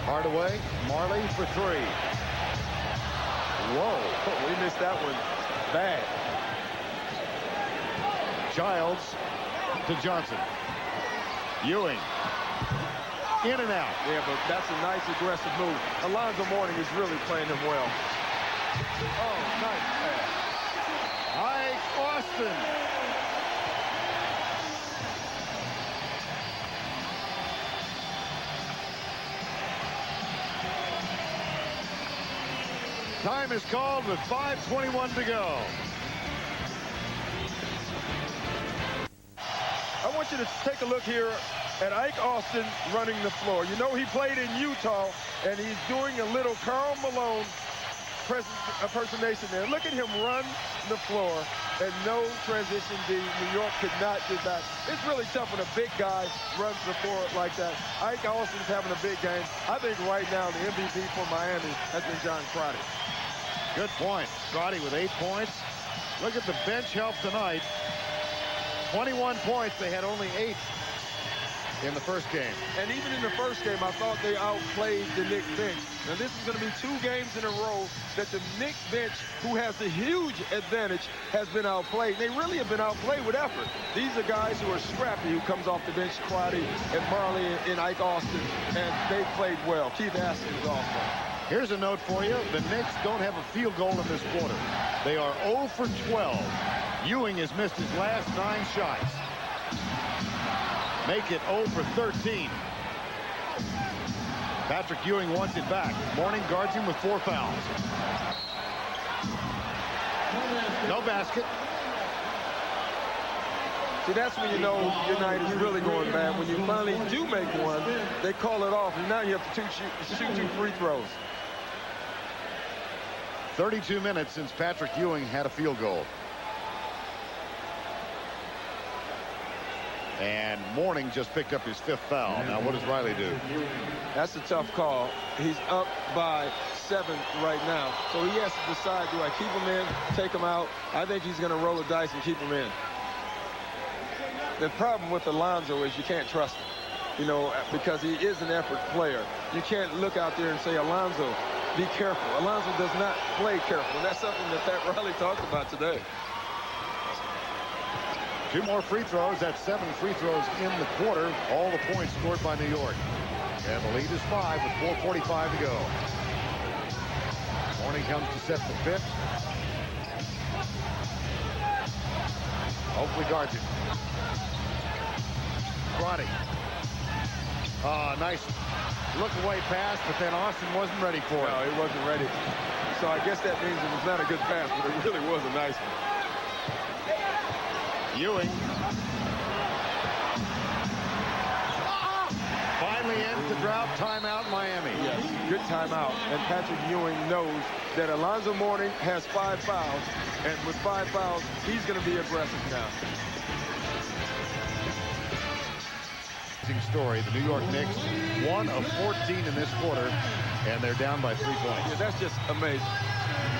Hardaway, Marley for 3. Whoa. Oh, we missed that one bad. Childs to Johnson. Ewing. In and out. Yeah, but that's a nice aggressive move. Alonzo Mourning is really playing him well. Oh, nice pass. Ike Austin. Time is called with 5:21 to go. I want you to take a look here at Ike Austin running the floor. You know he played in Utah, and he's doing a little Karl Malone impersonation there. Look at him run the floor, and no transition D. New York could not do that. It's really tough when a big guy runs the floor like that. Ike Austin's having a big game. I think right now the MVP for Miami has been John Crotty. Good point. Crotty with 8 points. Look at the bench help tonight. 21 points. They had only 8 in the first game. And even in the first game, I thought they outplayed the Knicks bench. Now, this is going to be 2 games in a row that the Knicks bench, who has a huge advantage, has been outplayed. They really have been outplayed with effort. These are guys who are scrappy, who comes off the bench, Crotty and Marley and Ike Austin, and they played well. Keith Askins also. Here's a note for you. The Knicks don't have a field goal in this quarter. They are 0 for 12. Ewing has missed his last 9 shots. Make it 0 for 13. Patrick Ewing wants it back. Mourning guards him with 4 fouls. No basket. See, that's when you know your night is really going bad. When you finally do make one, they call it off, and now you have to shoot 2 free throws. 32 minutes since Patrick Ewing had a field goal. And Mourning just picked up his 5th foul. Now, what does Riley do? That's a tough call. He's up by 7 right now. So he has to decide, do I keep him in, take him out? I think he's going to roll the dice and keep him in. The problem with Alonzo is you can't trust him, you know, because he is an effort player. You can't look out there and say, Alonzo, be careful. Alonzo does not play careful. And that's something that Pat Riley talked about today. 2 more free throws. That's 7 free throws in the quarter. All the points scored by New York. And the lead is 5 with 4:45 to go. Mourning comes to set the 5th. Oakley guards it. Crotty. Nice look away pass, but then Austin wasn't ready for it. No, he wasn't ready. So I guess that means it was not a good pass, but it really was a nice one. Ewing finally ends the drought. Timeout, Miami. Yes, good timeout. And Patrick Ewing knows that Alonzo Mourning has 5 fouls, and with 5 fouls, he's going to be aggressive now. Story. The New York Knicks 1 of 14 in this quarter, and they're down by 3 points. Yeah, that's just amazing.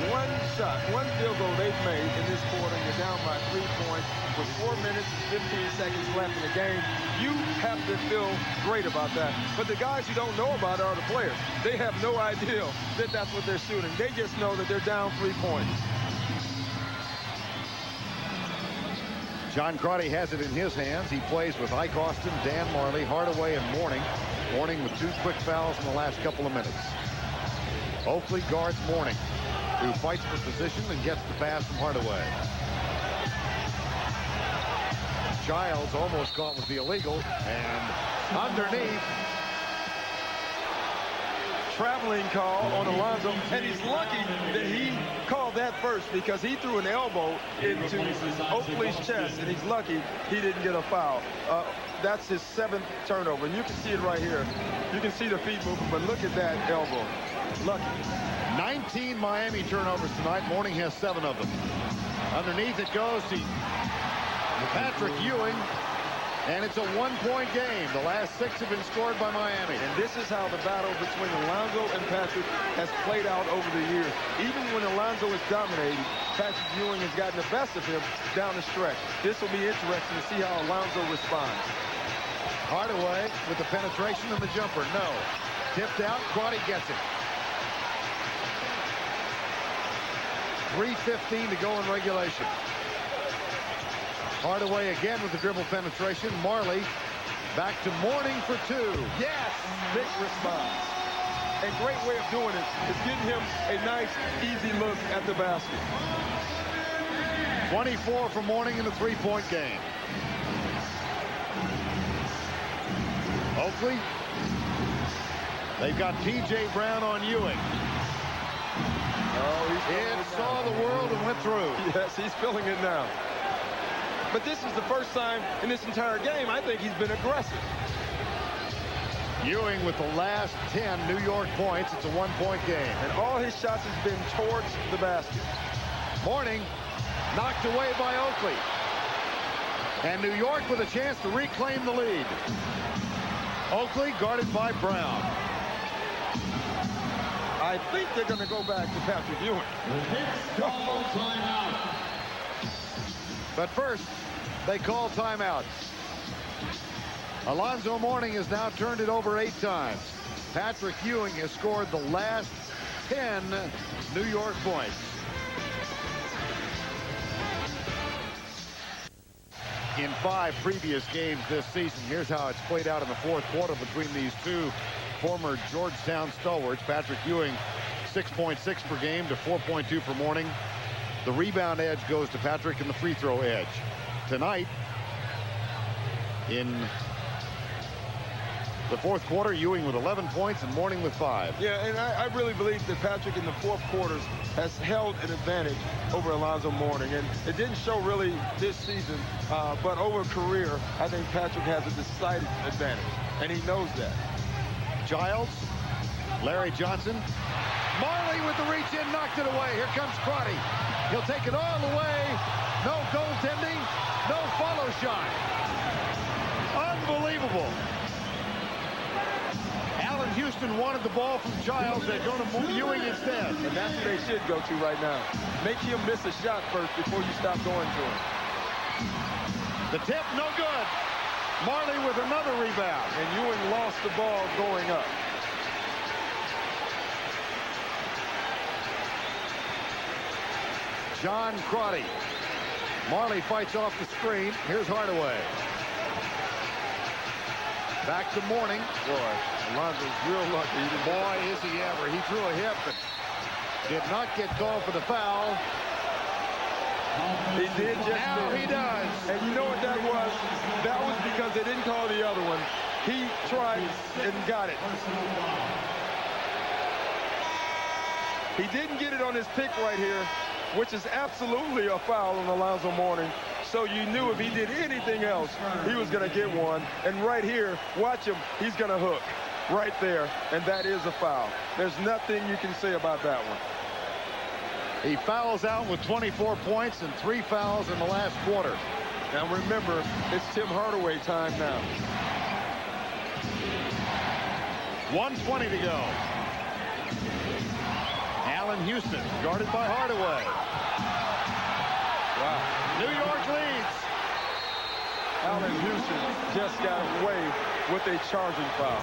One shot, 1 field goal they've made in this quarter, and you're down by 3 points with 4 minutes and 15 seconds left in the game. You have to feel great about that. But the guys you don't know about are the players. They have no idea that that's what they're shooting. They just know that they're down 3 points. John Crotty has it in his hands. He plays with Ike Austin, Dan Marley, Hardaway, and Mourning. Mourning with 2 quick fouls in the last couple of minutes. Oakley guards Mourning, who fights for position and gets the pass from Hardaway. Childs almost caught with the illegal, and underneath. Traveling call on Alonzo, and he's lucky that he called that first because he threw an elbow into Oakley's chest, and he's lucky he didn't get a foul. That's his 7th turnover, and you can see it right here. You can see the feet moving, but look at that elbow. Lucky. 19 Miami turnovers tonight. Mourning has 7 of them. Underneath it goes to Patrick Ewing. And it's a 1-point game. The last 6 have been scored by Miami. And this is how the battle between Alonzo and Patrick has played out over the years. Even when Alonzo is dominating, Patrick Ewing has gotten the best of him down the stretch. This will be interesting to see how Alonzo responds. Hardaway with the penetration and the jumper. No. Tipped out. Crotty gets it. 3:15 to go in regulation. Hardaway again with the dribble penetration. Marley back to Mourning for 2. Yes! Big response. A great way of doing it is getting him a nice, easy look at the basket. 24 for Mourning in the 3-point game. Oakley. They've got P.J. Brown on Ewing. Oh, it saw the world and went through. Yes, he's feeling it now. But this is the first time in this entire game I think he's been aggressive. Ewing with the last 10 New York points. It's a 1-point game. And all his shots has been towards the basket. Mourning knocked away by Oakley. And New York with a chance to reclaim the lead. Oakley guarded by Brown. I think they're going to go back to Patrick Ewing. But first, they call timeout. Alonzo Mourning has now turned it over 8 times. Patrick Ewing has scored the last 10 New York points. In 5 previous games this season, here's how it's played out in the 4th quarter between these 2 former Georgetown stalwarts. Patrick Ewing, 6.6 per game to 4.2 for Mourning. The rebound edge goes to Patrick and the free throw edge. Tonight, in The fourth quarter, Ewing with 11 points and Mourning with 5. Yeah, and I really believe that Patrick in the fourth quarters has held an advantage over Alonzo Mourning. And it didn't show really this season, but over a career, I think Patrick has a decided advantage, and he knows that. Giles, Larry Johnson. Marley with the reach in, knocked it away. Here comes Crotty. He'll take it all the way. No goaltending, no follow shot. Unbelievable. Allen Houston wanted the ball from Giles. They're going to move Ewing instead. And that's who they should go to right now. Make him miss a shot first before you stop going to him. The tip, no good. Marley with another rebound. And Ewing lost the ball going up. John Crotty. Marley fights off the screen. Here's Hardaway. Back to Mourning. Boy, Alonzo's real lucky. Boy, is he ever. He threw a hip and did not get called for the foul. He did just now then. He does. And you know what that was? That was because they didn't call the other one. He tried and got it. He didn't get it on his pick right here, which is absolutely a foul on Alonzo Mourning. So you knew if he did anything else, he was going to get one. And right here, watch him. He's going to hook right there. And that is a foul. There's nothing you can say about that one. He fouls out with 24 points and 3 fouls in the last quarter. Now remember, it's Tim Hardaway time now. 1:20 to go. Allen Houston guarded by Hardaway. Wow. New York leads. Allen Houston just got away with a charging foul.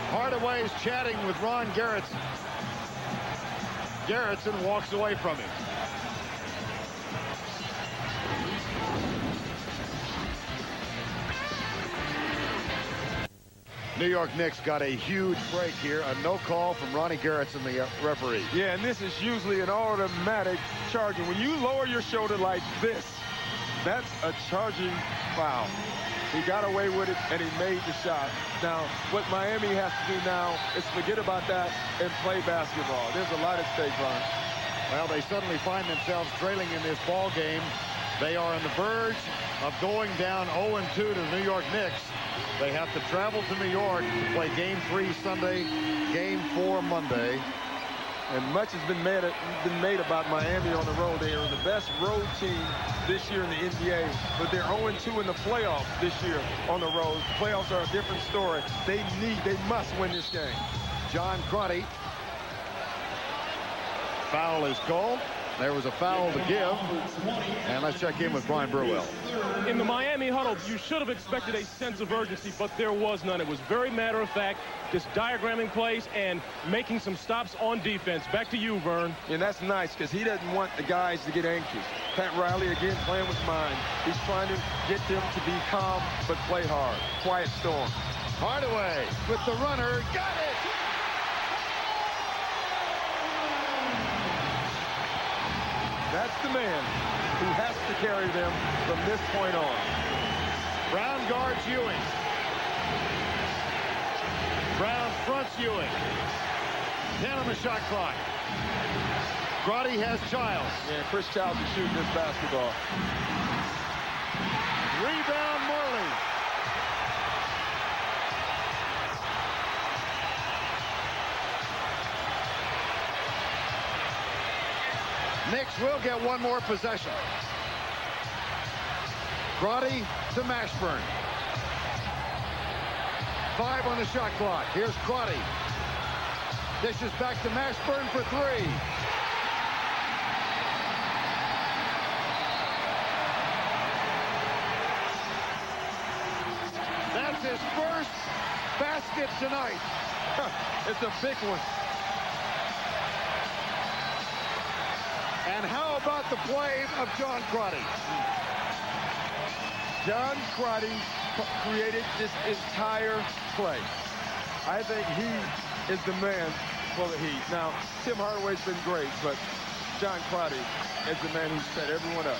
Hardaway's chatting with Ron Garrettson. Garrettson walks away from him. New York Knicks got a huge break here. A no call from Ronnie Garrettson, the referee. Yeah, and this is usually an automatic charging. When you lower your shoulder like this, that's a charging foul. He got away with it, and he made the shot. Now, what Miami has to do now is forget about that and play basketball. There's a lot at stake, Ron. Well, they suddenly find themselves trailing in this ball game. They are on the verge of going down 0-2 to the New York Knicks. They have to travel to New York to play Game 3 Sunday, Game 4 Monday. And much has been made about Miami on the road. They are the best road team this year in the NBA, but they're 0-2 in the playoffs this year on the road. Playoffs are a different story. They must win this game. John Crotty. Foul is called. There was a foul to give. And let's check in with Brian Burwell. In the Miami huddle, you should have expected a sense of urgency, but there was none. It was very matter of fact, just diagramming plays and making some stops on defense. Back to you, Vern. And that's nice because he doesn't want the guys to get anxious. Pat Riley, again, playing with mind. He's trying to get them to be calm but play hard. Quiet storm. Hardaway with the runner. Got it! That's the man who has to carry them from this point on. Brown guards Ewing. Brown fronts Ewing. 10 on the shot clock. Crotty has Childs. Yeah, Chris Childs is shooting this basketball. Rebound Morley. Knicks will get one more possession. Crotty to Mashburn. 5 on the shot clock. Here's Crotty. Dishes back to Mashburn for 3. That's his first basket tonight. It's a big one. And how about the play of John Crotty? John Crotty created this entire play. I think he is the man for the Heat. Now, Tim Hardaway's been great, but John Crotty is the man who set everyone up.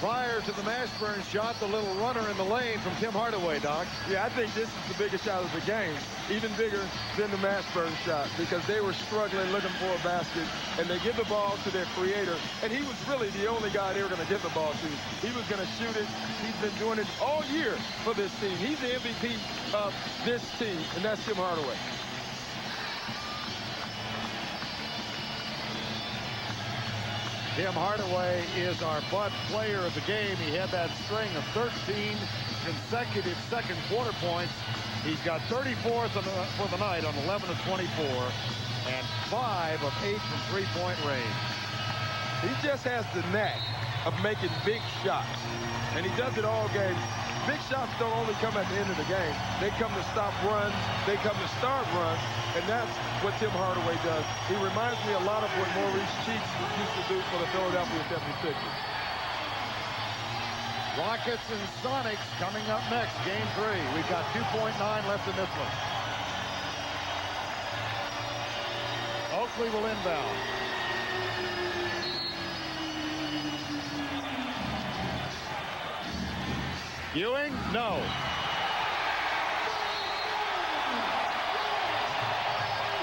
prior to the Mashburn shot, the little runner in the lane from Tim Hardaway, Doc. Yeah, I think this is the biggest shot of the game, even bigger than the Mashburn shot, because they were struggling looking for a basket, and they give the ball to their creator, and he was really the only guy they were going to give the ball to. He was going to shoot it. He's been doing it all year for this team. He's the MVP of this team, and that's Tim Hardaway. Tim Hardaway is our Bud player of the game. He had that string of 13 consecutive second quarter points. He's got 34th for the night on 11 of 24 and 5 of 8 from three-point range. He just has the knack of making big shots, and he does it all game. Big shots don't only come at the end of the game. They come to stop runs. They come to start runs, and that's what Tim Hardaway does. He reminds me a lot of what Maurice Cheeks used to do for the Philadelphia 76ers. Rockets and Sonics coming up next, game 3. We've got 2.9 left in this one. Oakley will inbound. Ewing? No.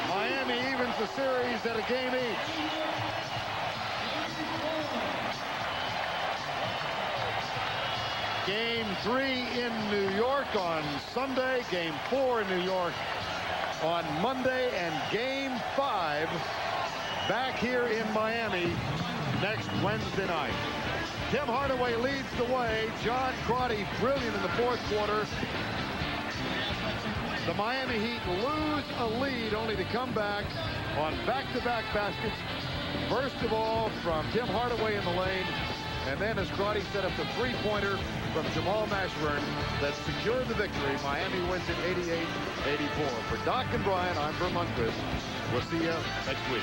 Miami evens the series at a game each. Game 3 in New York on Sunday. Game 4 in New York on Monday. And Game 5 back here in Miami next Wednesday night. Tim Hardaway leads the way. John Crotty brilliant in the fourth quarter. The Miami Heat lose a lead only to come back on back-to-back baskets. First of all from Tim Hardaway in the lane, and then as Crotty set up the three-pointer from Jamal Mashburn that secured the victory. Miami wins it 88-84. For Doc and Brian, I'm Bert Lundquist. We'll see you next week.